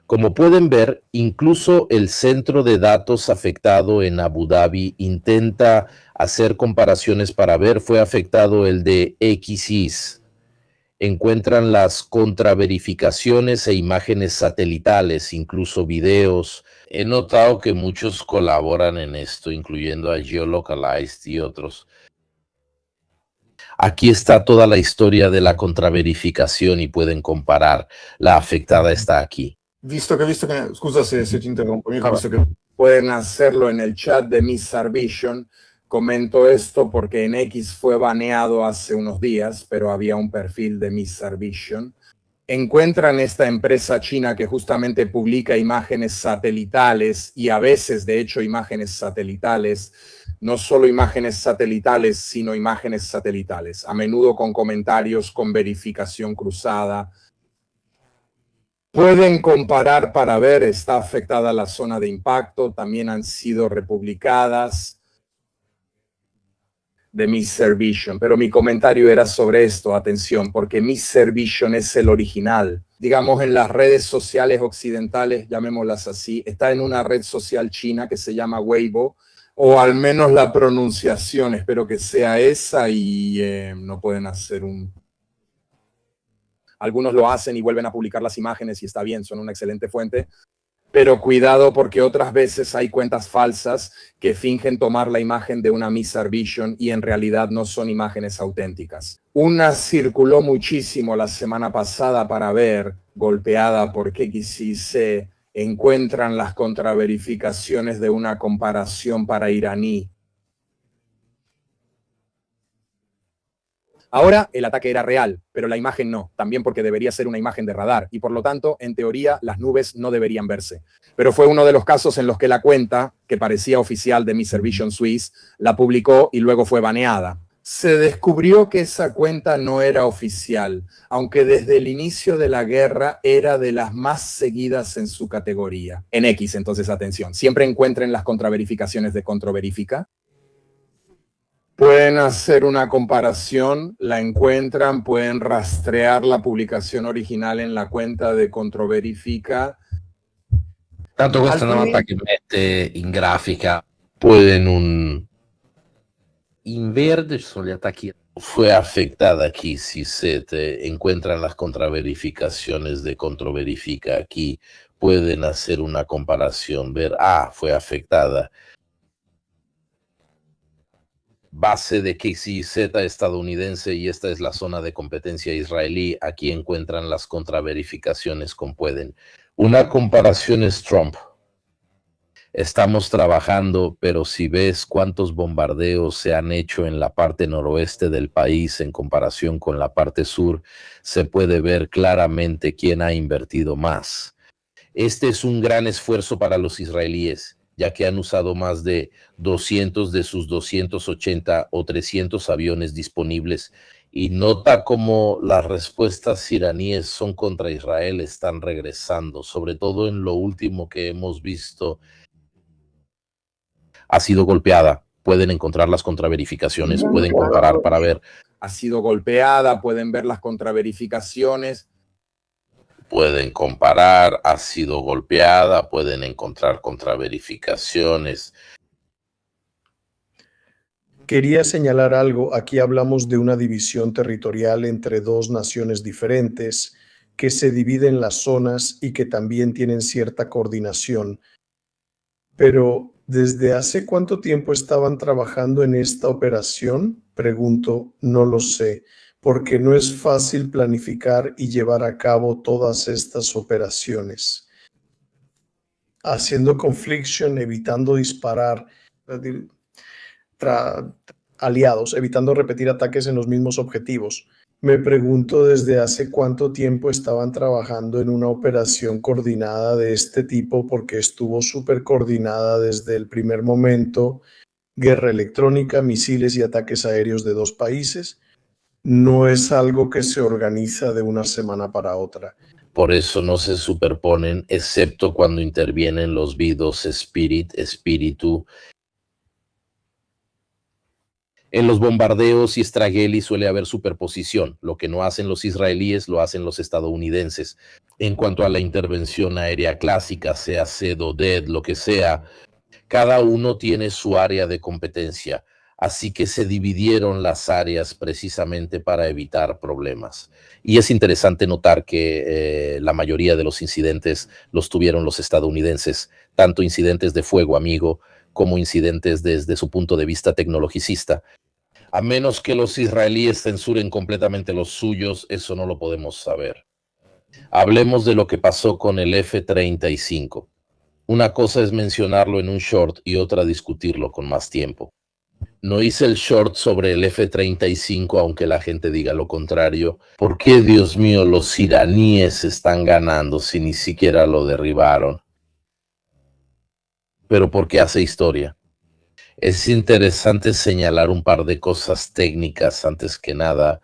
Como pueden ver, incluso el centro de datos afectado en Abu Dhabi intenta hacer comparaciones para ver, fue afectado el de XIS. Encuentran las contraverificaciones e imágenes satelitales, incluso videos. He notado que muchos colaboran en esto, incluyendo a Geolocalized y otros. Aquí está toda la historia de la contraverificación y pueden comparar. La afectada está aquí. Visto que, scusa se ti interrompo, visto que pueden hacerlo en el chat de Missar Vision, comento esto porque en X fue baneado hace unos días, pero había un perfil de Missar Vision. Encuentran esta empresa china que justamente publica imágenes satelitales y a veces, de hecho, imágenes satelitales, no solo imágenes satelitales, sino imágenes satelitales, a menudo con comentarios con verificación cruzada. Pueden comparar para ver, está afectada la zona de impacto, también han sido republicadas de Missar Vision, pero mi comentario era sobre esto, atención, porque Missar Vision es el original. Digamos, en las redes sociales occidentales, llamémoslas así, está en una red social china que se llama Weibo, o al menos la pronunciación, espero que sea esa y no pueden hacer un... Algunos lo hacen y vuelven a publicar las imágenes y está bien, son una excelente fuente. Pero cuidado porque otras veces hay cuentas falsas que fingen tomar la imagen de una Missar Vision y en realidad no son imágenes auténticas. Una circuló muchísimo la semana pasada para ver, golpeada por XYZ, encuentran las contraverificaciones de una comparación para iraní. Ahora el ataque era real, pero la imagen no, también porque debería ser una imagen de radar y por lo tanto, en teoría, las nubes no deberían verse. Pero fue uno de los casos en los que la cuenta, que parecía oficial de Missar Vision Suisse, la publicó y luego fue baneada. Se descubrió que esa cuenta no era oficial, aunque desde el inicio de la guerra era de las más seguidas en su categoría. En X, entonces, atención, siempre encuentren las contraverificaciones de Controverifica. Pueden hacer una comparación, la encuentran, pueden rastrear la publicación original en la cuenta de Controverifica. Tanto questa è una mappa che mette in grafica. Pueden in verde ci sono gli attacchi fue afectada aquí. Si se te encuentran las contraverificaciones de Controverifica aquí, pueden hacer una comparación, ver, fue afectada. Base de KCZ estadounidense y esta es la zona de competencia israelí. Aquí encuentran las contraverificaciones con pueden. Una comparación es Trump. Estamos trabajando, pero si ves cuántos bombardeos se han hecho en la parte noroeste del país en comparación con la parte sur, se puede ver claramente quién ha invertido más. Este es un gran esfuerzo para los israelíes, ya que han usado más de 200 de sus 280 o 300 aviones disponibles. Y nota cómo las respuestas iraníes son contra Israel, están regresando, sobre todo en lo último que hemos visto. Ha sido golpeada. Pueden encontrar las contraverificaciones, pueden comparar para ver. Ha sido golpeada, pueden ver las contraverificaciones. Pueden comparar, ha sido golpeada, pueden encontrar contraverificaciones. Quería señalar algo. Aquí hablamos de una división territorial entre dos naciones diferentes que se dividen las zonas y que también tienen cierta coordinación. Pero, ¿desde hace cuánto tiempo estaban trabajando en esta operación? Pregunto, no lo sé, porque no es fácil planificar y llevar a cabo todas estas operaciones. Haciendo confliction, evitando disparar, aliados, evitando repetir ataques en los mismos objetivos. Me pregunto desde hace cuánto tiempo estaban trabajando en una operación coordinada de este tipo, porque estuvo súper coordinada desde el primer momento. Guerra electrónica, misiles y ataques aéreos de dos países. No es algo que se organiza de una semana para otra. Por eso no se superponen, excepto cuando intervienen los vidos espíritu. En los bombardeos y estraguelis suele haber superposición. Lo que no hacen los israelíes, lo hacen los estadounidenses. En cuanto a la intervención aérea clásica, sea SED o DED, lo que sea, cada uno tiene su área de competencia. Así que se dividieron las áreas precisamente para evitar problemas. Y es interesante notar que la mayoría de los incidentes los tuvieron los estadounidenses, tanto incidentes de fuego amigo como incidentes desde su punto de vista tecnologicista. A menos que los israelíes censuren completamente los suyos, eso no lo podemos saber. Hablemos de lo que pasó con el F-35. Una cosa es mencionarlo en un short y otra discutirlo con más tiempo. No hice el short sobre el F-35, aunque la gente diga lo contrario. ¿Por qué, Dios mío, los iraníes están ganando si ni siquiera lo derribaron? Pero porque hace historia. Es interesante señalar un par de cosas técnicas antes que nada.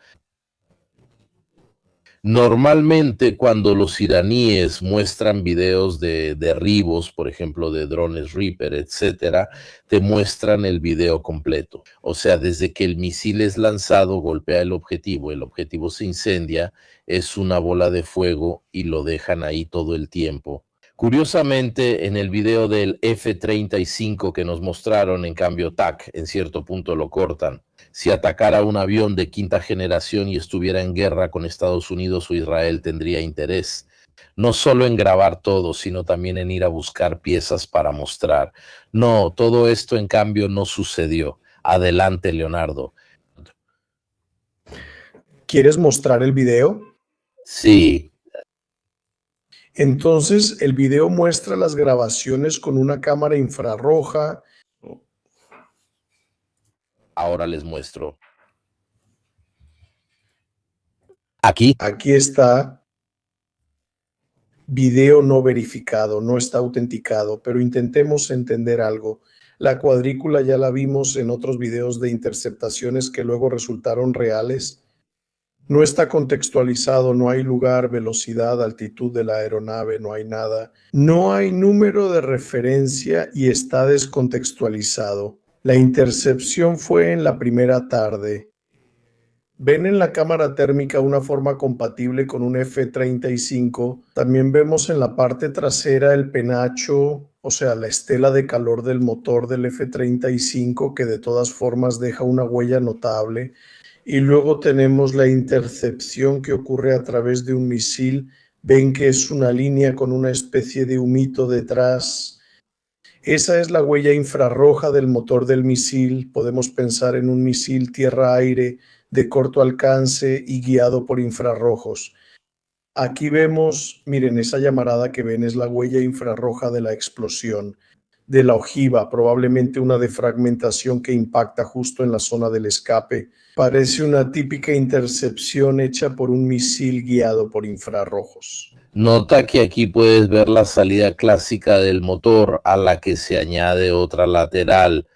Normalmente cuando los iraníes muestran videos de derribos, por ejemplo, de drones Reaper, etcétera, te muestran el video completo. O sea, desde que el misil es lanzado, golpea el objetivo se incendia, es una bola de fuego y lo dejan ahí todo el tiempo. Curiosamente, en el video del F-35 que nos mostraron, en cambio, TAC, en cierto punto lo cortan. Si atacara un avión de quinta generación y estuviera en guerra con Estados Unidos o Israel, tendría interés, no solo en grabar todo, sino también en ir a buscar piezas para mostrar. No, todo esto, en cambio, no sucedió. Adelante, Leonardo. ¿Quieres mostrar el video? Sí. Entonces, el video muestra las grabaciones con una cámara infrarroja. Ahora les muestro. Aquí está video no verificado, no está autenticado, pero intentemos entender algo. La cuadrícula ya la vimos en otros videos de interceptaciones que luego resultaron reales. No está contextualizado, no hay lugar, velocidad, altitud de la aeronave, no hay nada. No hay número de referencia y está descontextualizado. La intercepción fue en la primera tarde. ¿Ven en la cámara térmica una forma compatible con un F-35? También vemos en la parte trasera el penacho, o sea, la estela de calor del motor del F-35, que de todas formas deja una huella notable. Y luego tenemos la intercepción que ocurre a través de un misil. Ven que es una línea con una especie de humito detrás. Esa es la huella infrarroja del motor del misil. Podemos pensar en un misil tierra-aire de corto alcance y guiado por infrarrojos. Aquí vemos, miren, esa llamarada que ven es la huella infrarroja de la explosión, de la ojiva, probablemente una defragmentación que impacta justo en la zona del escape. Parece una típica intercepción hecha por un misil guiado por infrarrojos. Nota que aquí puedes ver la salida clásica del motor a la que se añade otra lateral,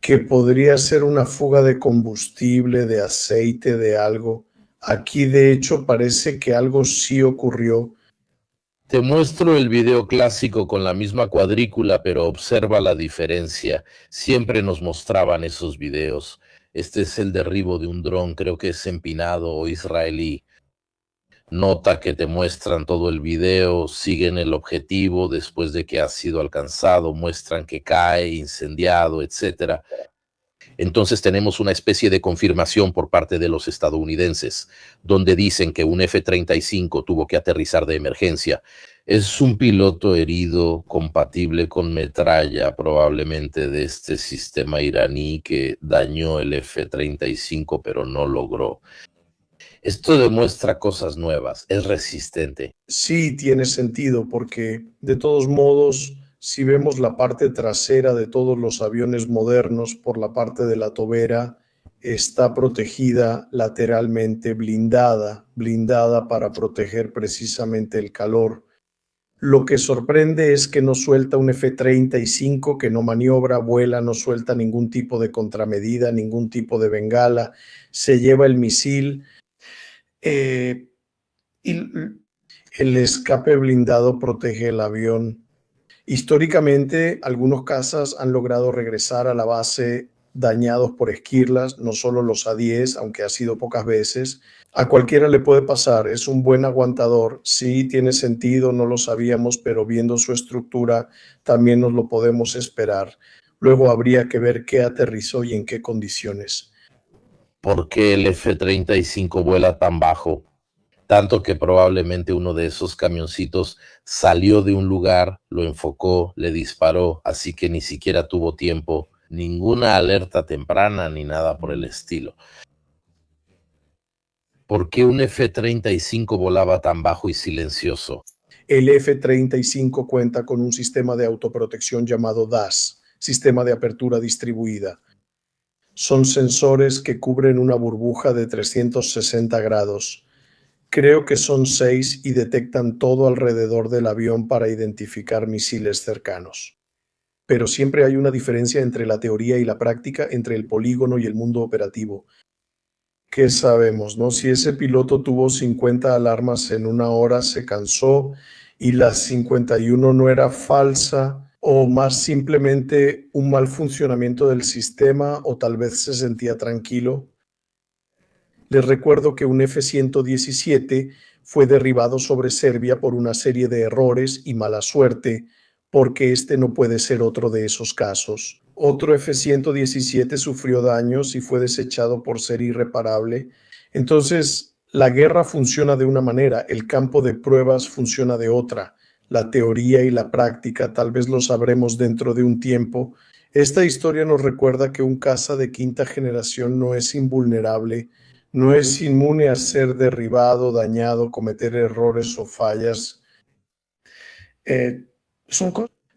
que podría ser una fuga de combustible, de aceite, de algo. Aquí de hecho parece que algo sí ocurrió. Te muestro el video clásico con la misma cuadrícula, pero observa la diferencia. Siempre nos mostraban esos videos. Este es el derribo de un dron, creo que es empinado o israelí. Nota que te muestran todo el video, siguen el objetivo después de que ha sido alcanzado, muestran que cae, incendiado, etc. Entonces tenemos una especie de confirmación por parte de los estadounidenses, donde dicen que un F-35 tuvo que aterrizar de emergencia. Es un piloto herido compatible con metralla, probablemente de este sistema iraní que dañó el F-35, pero no logró. Esto demuestra cosas nuevas, es resistente. Sí, tiene sentido, porque de todos modos, si vemos la parte trasera de todos los aviones modernos por la parte de la tobera, está protegida lateralmente, blindada para proteger precisamente el calor. Lo que sorprende es que no suelta un F-35, que no maniobra, vuela, no suelta ningún tipo de contramedida, ningún tipo de bengala, se lleva el misil. Y el escape blindado protege el avión. Históricamente, algunos cazas han logrado regresar a la base dañados por esquirlas, no solo los A-10, aunque ha sido pocas veces. A cualquiera le puede pasar, es un buen aguantador. Sí, tiene sentido, no lo sabíamos, pero viendo su estructura también nos lo podemos esperar. Luego habría que ver qué aterrizó y en qué condiciones. ¿Por qué el F-35 vuela tan bajo? Tanto que probablemente uno de esos camioncitos salió de un lugar, lo enfocó, le disparó, así que ni siquiera tuvo tiempo, ninguna alerta temprana ni nada por el estilo. ¿Por qué un F-35 volaba tan bajo y silencioso? El F-35 cuenta con un sistema de autoprotección llamado DAS, Sistema de Apertura Distribuida. Son sensores que cubren una burbuja de 360 grados. Creo que son 6 y detectan todo alrededor del avión para identificar misiles cercanos. Pero siempre hay una diferencia entre la teoría y la práctica, entre el polígono y el mundo operativo. ¿Qué sabemos, no? Si ese piloto tuvo 50 alarmas en una hora, se cansó y la 51 no era falsa, o más simplemente un mal funcionamiento del sistema, o tal vez se sentía tranquilo. Les recuerdo que un F-117 fue derribado sobre Serbia por una serie de errores y mala suerte, porque este no puede ser otro de esos casos. Otro F-117 sufrió daños y fue desechado por ser irreparable. Entonces, la guerra funciona de una manera, el campo de pruebas funciona de otra. La teoría y la práctica tal vez lo sabremos dentro de un tiempo. Esta historia nos recuerda que un caza de quinta generación no es invulnerable, no es inmune a ser derribado, dañado, cometer errores o fallas.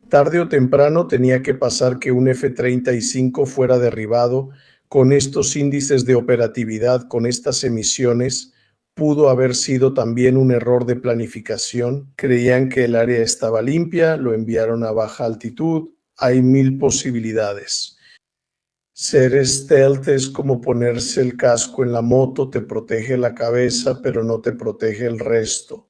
Tarde o temprano tenía que pasar que un F-35 fuera derribado. Con estos índices de operatividad, con estas emisiones, pudo haber sido también un error de planificación. Creían que el área estaba limpia, lo enviaron a baja altitud. Hay 1000 posibilidades. Ser stealth es como ponerse el casco en la moto, te protege la cabeza, pero no te protege el resto.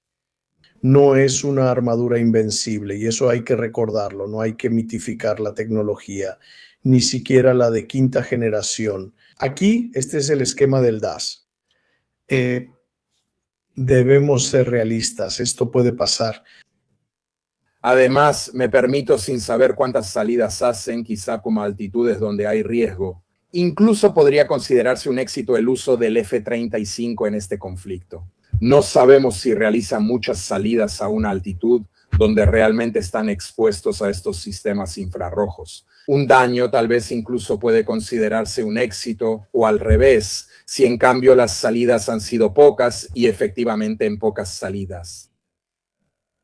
No es una armadura invencible y eso hay que recordarlo, no hay que mitificar la tecnología, ni siquiera la de quinta generación. Aquí, este es el esquema del DAS. Debemos ser realistas, esto puede pasar. Además, me permito, sin saber cuántas salidas hacen, quizá como altitudes donde hay riesgo, Incluso podría considerarse un éxito el uso del F-35 en este conflicto. No sabemos si realizan muchas salidas a una altitud donde realmente están expuestos a estos sistemas infrarrojos. Un daño tal vez incluso puede considerarse un éxito o al revés, si en cambio las salidas han sido pocas y efectivamente en pocas salidas.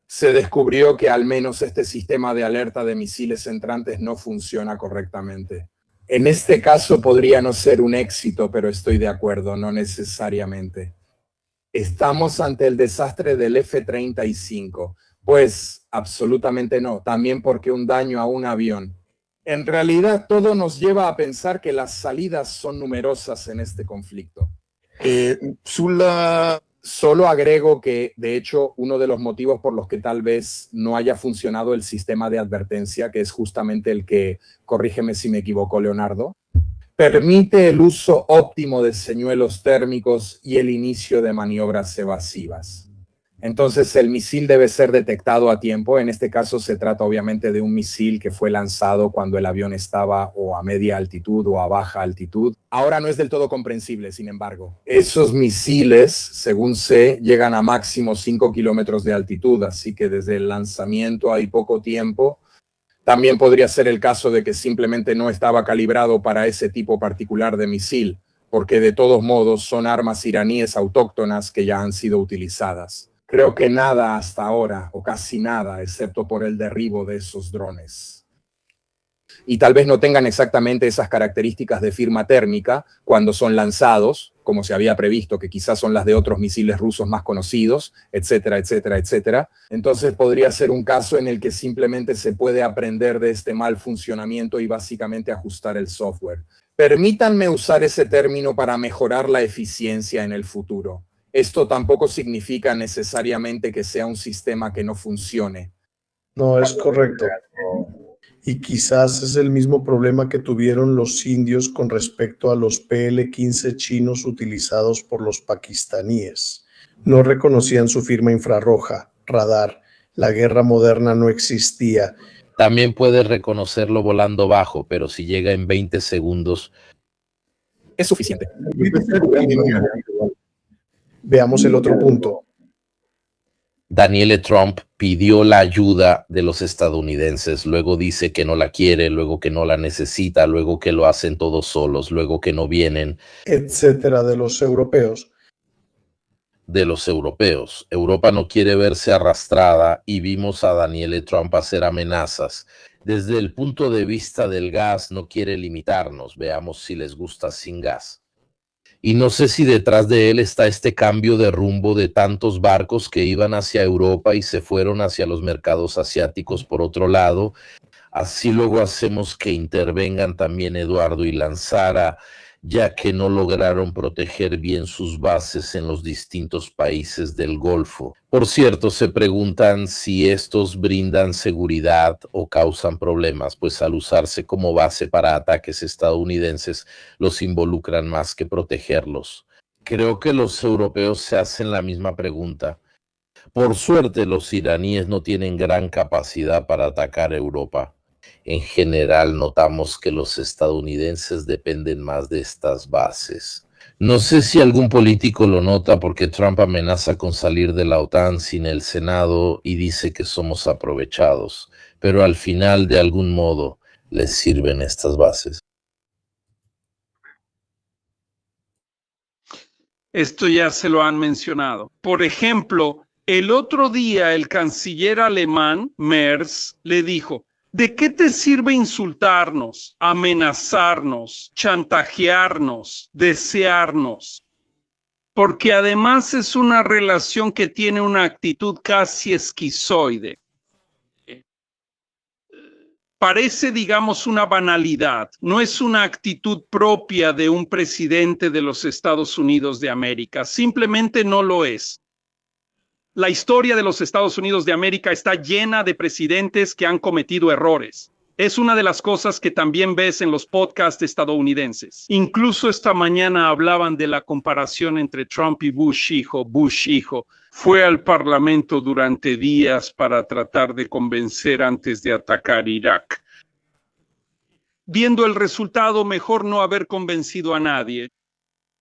Se descubrió que al menos este sistema de alerta de misiles entrantes no funciona correctamente. En este caso podría no ser un éxito, pero estoy de acuerdo, no necesariamente. ¿Estamos ante el desastre del F-35? Pues absolutamente no, también porque un daño a un avión. En realidad todo nos lleva a pensar que las salidas son numerosas en este conflicto. Solo agrego que, de hecho, uno de los motivos por los que tal vez no haya funcionado el sistema de advertencia, que es justamente el que, corrígeme si me equivoco, Leonardo, permite el uso óptimo de señuelos térmicos y el inicio de maniobras evasivas. Entonces, el misil debe ser detectado a tiempo. En este caso, se trata obviamente de un misil que fue lanzado cuando el avión estaba o a media altitud o a baja altitud. Ahora no es del todo comprensible, sin embargo. Esos misiles, según sé, llegan a máximo 5 kilómetros de altitud, así que desde el lanzamiento hay poco tiempo. También podría ser el caso de que simplemente no estaba calibrado para ese tipo particular de misil, porque de todos modos son armas iraníes autóctonas que ya han sido utilizadas. Creo que nada hasta ahora, o casi nada, excepto por el derribo de esos drones. Y tal vez no tengan exactamente esas características de firma térmica cuando son lanzados, como se había previsto, que quizás son las de otros misiles rusos más conocidos, etcétera, etcétera, etcétera. Entonces podría ser un caso en el que simplemente se puede aprender de este mal funcionamiento y básicamente ajustar el software. Permítanme usar ese término para mejorar la eficiencia en el futuro. Esto tampoco significa necesariamente que sea un sistema que no funcione. No, es correcto. Y quizás es el mismo problema que tuvieron los indios con respecto a los PL-15 chinos utilizados por los pakistaníes. No reconocían su firma infrarroja, radar. La guerra moderna no existía. También puedes reconocerlo volando bajo, pero si llega en 20 segundos... Es suficiente. Veamos el otro punto. Daniel Trump pidió la ayuda de los estadounidenses, luego dice que no la quiere, luego que no la necesita, luego que lo hacen todos solos, luego que no vienen. Etcétera, de los europeos. De los europeos. Europa no quiere verse arrastrada y vimos a Daniel Trump hacer amenazas. Desde el punto de vista del gas, no quiere limitarnos. Veamos si les gusta sin gas. Y no sé si detrás de él está este cambio de rumbo de tantos barcos que iban hacia Europa y se fueron hacia los mercados asiáticos por otro lado. Así luego hacemos que intervengan también Eduardo y Lanzara, ya que no lograron proteger bien sus bases en los distintos países del Golfo. Por cierto, se preguntan si estos brindan seguridad o causan problemas, pues al usarse como base para ataques estadounidenses, los involucran más que protegerlos. Creo que los europeos se hacen la misma pregunta. Por suerte, los iraníes no tienen gran capacidad para atacar Europa. En general, notamos que los estadounidenses dependen más de estas bases. No sé si algún político lo nota porque Trump amenaza con salir de la OTAN sin el Senado y dice que somos aprovechados, pero al final, de algún modo, les sirven estas bases. Esto ya se lo han mencionado. Por ejemplo, el otro día el canciller alemán, Merz, le dijo: ¿de qué te sirve insultarnos, amenazarnos, chantajearnos, desearnos? Porque además es una relación que tiene una actitud casi esquizoide. Parece, digamos, una banalidad. No es una actitud propia de un presidente de los Estados Unidos de América. Simplemente no lo es. La historia de los Estados Unidos de América está llena de presidentes que han cometido errores. Es una de las cosas que también ves en los podcasts estadounidenses. Incluso esta mañana hablaban de la comparación entre Trump y Bush hijo. Bush hijo fue al Parlamento durante días para tratar de convencer antes de atacar Irak. Viendo el resultado, mejor no haber convencido a nadie.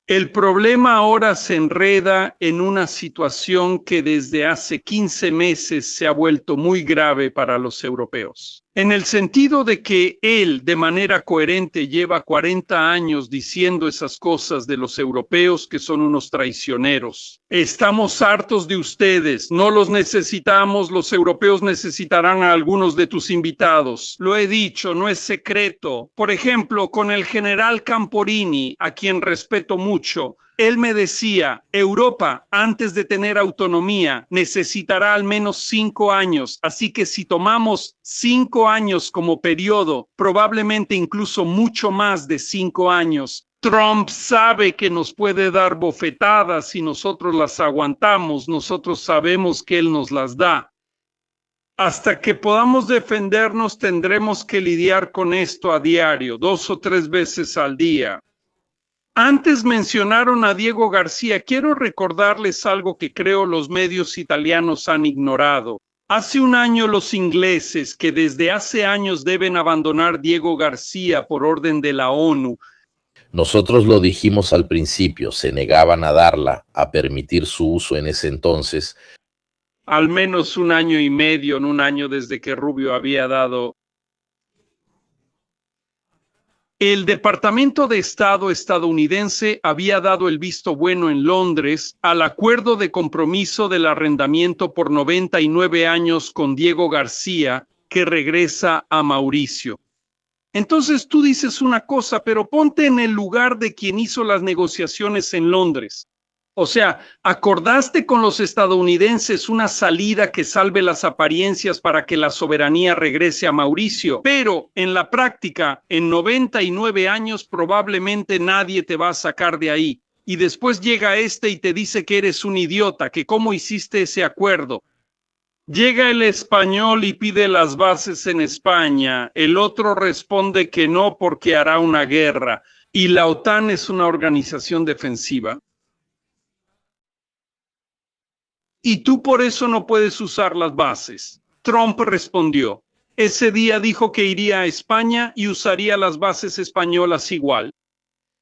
El problema ahora se enreda en una situación que desde hace 15 meses se ha vuelto muy grave para los europeos. En el sentido de que él, de manera coherente, lleva 40 años diciendo esas cosas de los europeos que son unos traicioneros. Estamos hartos de ustedes, no los necesitamos, los europeos necesitarán a algunos de tus invitados. Lo he dicho, no es secreto. Por ejemplo, con el general Camporini, a quien respeto mucho, él me decía, Europa, antes de tener autonomía, necesitará al menos 5 años, así que si tomamos 5 años como periodo, probablemente incluso mucho más de 5 años, Trump sabe que nos puede dar bofetadas y nosotros las aguantamos, nosotros sabemos que él nos las da. Hasta que podamos defendernos tendremos que lidiar con esto a diario, 2 o 3 veces al día. Antes mencionaron a Diego García. Quiero recordarles algo que creo los medios italianos han ignorado. Hace un año los ingleses, que desde hace años deben abandonar Diego García por orden de la ONU. Nosotros lo dijimos al principio, se negaban a darla, a permitir su uso en ese entonces. Al menos 1 año y medio, en 1 año desde que Rubio había dado. El Departamento de Estado estadounidense había dado el visto bueno en Londres al acuerdo de compromiso del arrendamiento por 99 años con Diego García, que regresa a Mauricio. Entonces tú dices una cosa, pero ponte en el lugar de quien hizo las negociaciones en Londres. O sea, acordaste con los estadounidenses una salida que salve las apariencias para que la soberanía regrese a Mauricio, pero en la práctica, en 99 años probablemente nadie te va a sacar de ahí. Y después llega este y te dice que eres un idiota, que cómo hiciste ese acuerdo. Llega el español y pide las bases en España, el otro responde que no porque hará una guerra, y la OTAN es una organización defensiva. Y tú por eso no puedes usar las bases. Trump respondió. Ese día dijo que iría a España y usaría las bases españolas igual.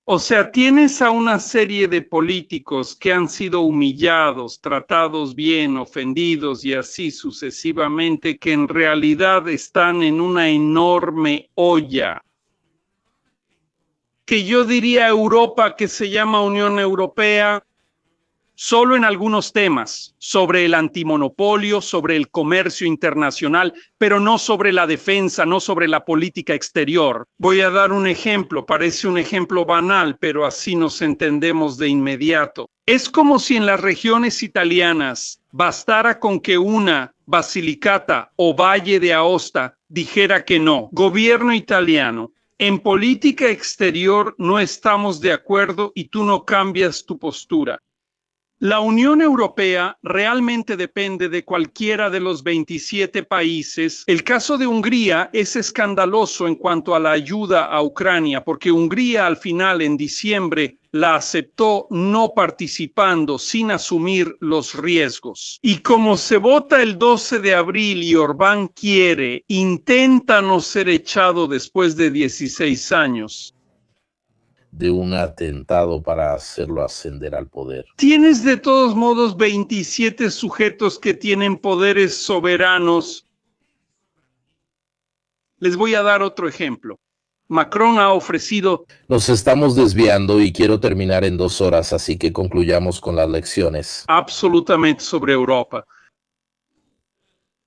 O sea, tienes a una serie de políticos que han sido humillados, tratados bien, ofendidos y así sucesivamente, que en realidad están en una enorme olla. Que yo diría Europa, que se llama Unión Europea, solo en algunos temas, sobre el antimonopolio, sobre el comercio internacional, pero no sobre la defensa, no sobre la política exterior. Voy a dar un ejemplo, parece un ejemplo banal, pero así nos entendemos de inmediato. Es como si en las regiones italianas bastara con que una Basilicata o Valle de Aosta dijera que no. Gobierno italiano, en política exterior no estamos de acuerdo y tú no cambias tu postura. La Unión Europea realmente depende de cualquiera de los 27 países. El caso de Hungría es escandaloso en cuanto a la ayuda a Ucrania, porque Hungría al final, en diciembre, la aceptó no participando, sin asumir los riesgos. Y como se vota el 12 de abril y Orbán quiere, intenta no ser echado después de 16 años. De un atentado para hacerlo ascender al poder. Tienes de todos modos 27 sujetos que tienen poderes soberanos. Les voy a dar otro ejemplo. Macron ha ofrecido... Nos estamos desviando y quiero terminar en 2 horas, así que concluyamos con las lecciones. Absolutamente sobre Europa.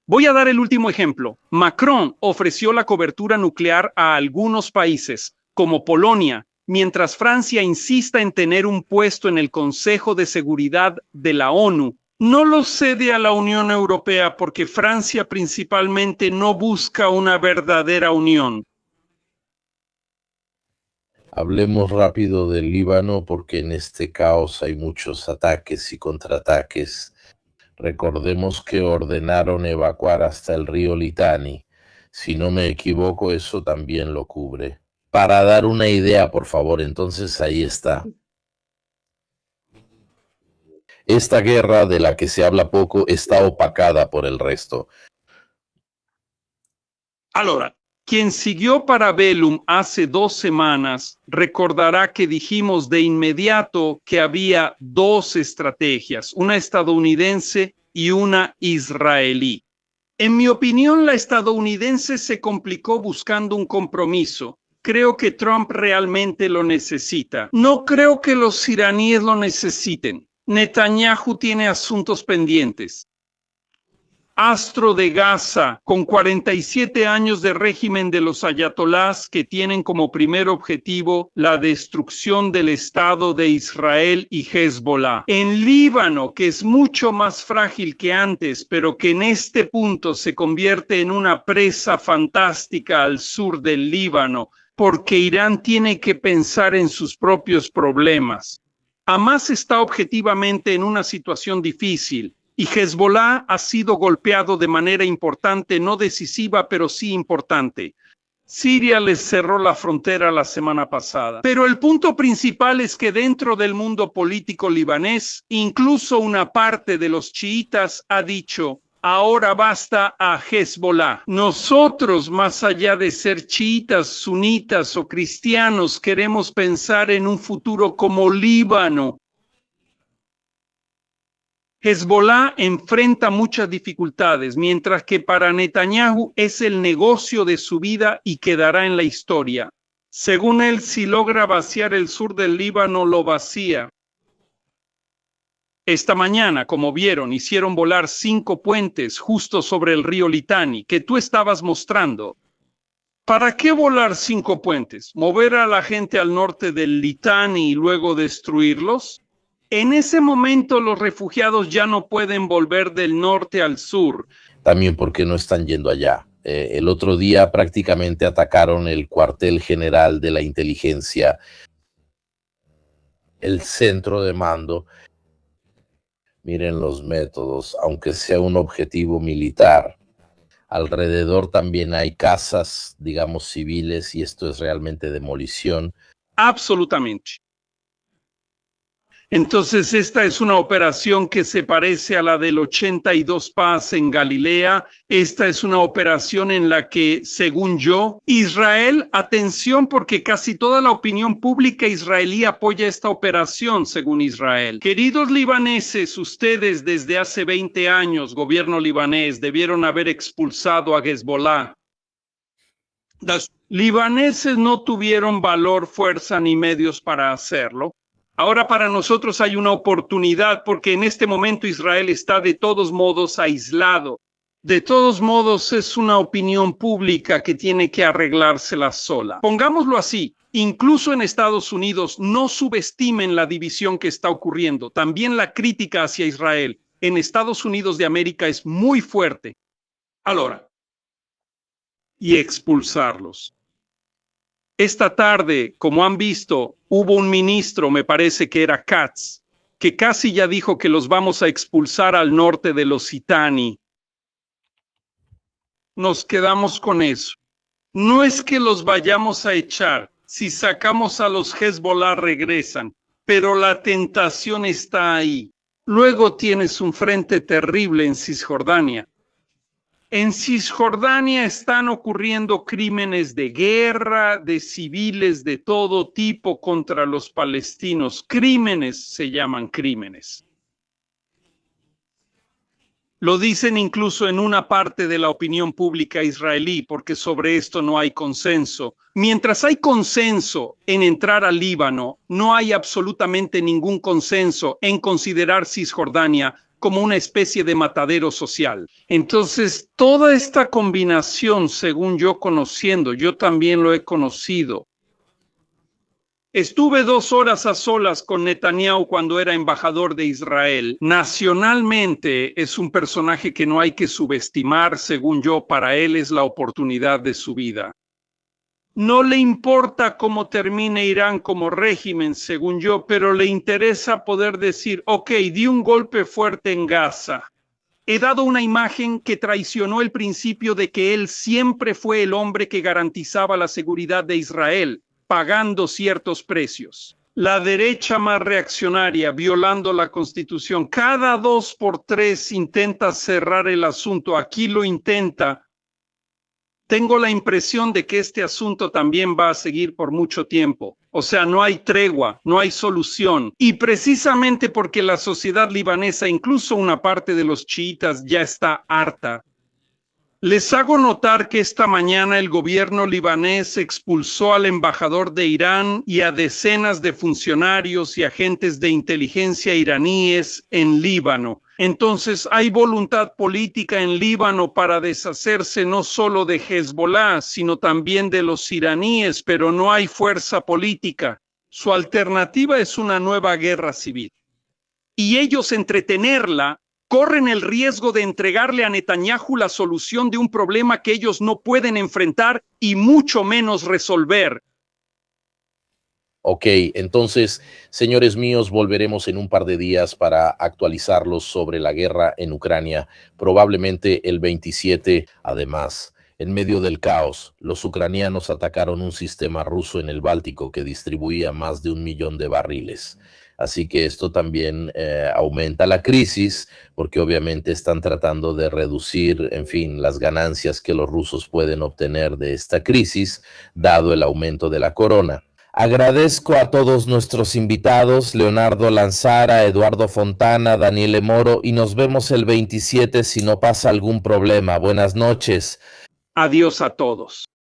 Voy a dar el último ejemplo. Macron ofreció la cobertura nuclear a algunos países, como Polonia, mientras Francia insista en tener un puesto en el Consejo de Seguridad de la ONU. No lo cede a la Unión Europea porque Francia principalmente no busca una verdadera unión. Hablemos rápido del Líbano porque en este caos hay muchos ataques y contraataques. Recordemos que ordenaron evacuar hasta el río Litani. Si no me equivoco, eso también lo cubre. Para dar una idea, por favor, entonces ahí está. Esta guerra de la que se habla poco está opacada por el resto. Allora, Quien siguió Parabellum hace 2 semanas recordará que dijimos de inmediato que había 2 estrategias, una estadounidense y una israelí. En mi opinión, la estadounidense se complicó buscando un compromiso. Creo que Trump realmente lo necesita. No creo que los iraníes lo necesiten. Netanyahu tiene asuntos pendientes. Astro de Gaza, con 47 años de régimen de los ayatolás que tienen como primer objetivo la destrucción del Estado de Israel y Hezbollah. En Líbano, que es mucho más frágil que antes, pero que en este punto se convierte en una presa fantástica al sur del Líbano, porque Irán tiene que pensar en sus propios problemas. Hamas está objetivamente en una situación difícil. Y Hezbollah ha sido golpeado de manera importante, no decisiva, pero sí importante. Siria les cerró la frontera la semana pasada. Pero el punto principal es que dentro del mundo político libanés, incluso una parte de los chiitas ha dicho, ahora basta a Hezbollah. Nosotros, más allá de ser chiitas, sunitas o cristianos, queremos pensar en un futuro como Líbano. Hezbollah enfrenta muchas dificultades, mientras que para Netanyahu es el negocio de su vida y quedará en la historia. Según él, si logra vaciar el sur del Líbano, lo vacía. Esta mañana, como vieron, hicieron volar 5 puentes justo sobre el río Litani, que tú estabas mostrando. ¿Para qué volar 5 puentes? ¿Mover a la gente al norte del Litani y luego destruirlos? En ese momento los refugiados ya no pueden volver del norte al sur. También porque no están yendo allá. El otro día prácticamente atacaron el cuartel general de la inteligencia, el centro de mando. Miren los métodos, aunque sea un objetivo militar. Alrededor también hay casas, digamos, civiles, y esto es realmente demolición. Absolutamente. Entonces, esta es una operación que se parece a la del 82 Paz en Galilea. Esta es una operación en la que, según yo, Israel, atención, porque casi toda la opinión pública israelí apoya esta operación, según Israel. Queridos libaneses, ustedes desde hace 20 años, gobierno libanés, debieron haber expulsado a Hezbollah. Los libaneses no tuvieron valor, fuerza ni medios para hacerlo. Ahora para nosotros hay una oportunidad porque en este momento Israel está de todos modos aislado. De todos modos es una opinión pública que tiene que arreglársela sola. Pongámoslo así, incluso en Estados Unidos no subestimen la división que está ocurriendo. También la crítica hacia Israel en Estados Unidos de América es muy fuerte. Ahora, y expulsarlos. Esta tarde, como han visto, hubo un ministro, me parece que era Katz, que casi ya dijo que los vamos a expulsar al norte de los Litani. Nos quedamos con eso. No es que los vayamos a echar. Si sacamos a los Hezbollah regresan, pero la tentación está ahí. Luego tienes un frente terrible en Cisjordania. En Cisjordania están ocurriendo crímenes de guerra, de civiles de todo tipo contra los palestinos. Crímenes se llaman crímenes. Lo dicen incluso en una parte de la opinión pública israelí, porque sobre esto no hay consenso. Mientras hay consenso en entrar al Líbano, no hay absolutamente ningún consenso en considerar Cisjordania como una especie de matadero social. Entonces, toda esta combinación, según yo conociendo, yo también lo he conocido. Estuve 2 horas a solas con Netanyahu cuando era embajador de Israel. Nacionalmente es un personaje que no hay que subestimar, según yo, para él es la oportunidad de su vida. No le importa cómo termine Irán como régimen, según yo, pero le interesa poder decir, ok, di un golpe fuerte en Gaza. He dado una imagen que traicionó el principio de que él siempre fue el hombre que garantizaba la seguridad de Israel, pagando ciertos precios. La derecha más reaccionaria, violando la Constitución, cada 2 por 3 intenta cerrar el asunto. Aquí lo intenta. Tengo la impresión de que este asunto también va a seguir por mucho tiempo. O sea, no hay tregua, no hay solución. Y precisamente porque la sociedad libanesa, incluso una parte de los chiitas, ya está harta. Les hago notar que esta mañana el gobierno libanés expulsó al embajador de Irán y a decenas de funcionarios y agentes de inteligencia iraníes en Líbano. Entonces hay voluntad política en Líbano para deshacerse no solo de Hezbollah, sino también de los iraníes, pero no hay fuerza política. Su alternativa es una nueva guerra civil. Y ellos entretenerla corren el riesgo de entregarle a Netanyahu la solución de un problema que ellos no pueden enfrentar y mucho menos resolver. Ok, entonces, señores míos, volveremos en un par de días para actualizarlos sobre la guerra en Ucrania, probablemente el 27. Además, en medio del caos, los ucranianos atacaron un sistema ruso en el Báltico que distribuía más de 1 millón de barriles. Así que esto también aumenta la crisis, porque obviamente están tratando de reducir, en fin, las ganancias que los rusos pueden obtener de esta crisis, dado el aumento de la corona. Agradezco a todos nuestros invitados, Leonardo Lanzara, Eduardo Fontana, Daniele Moro, y nos vemos el 27 si no pasa algún problema. Buenas noches. Adiós a todos.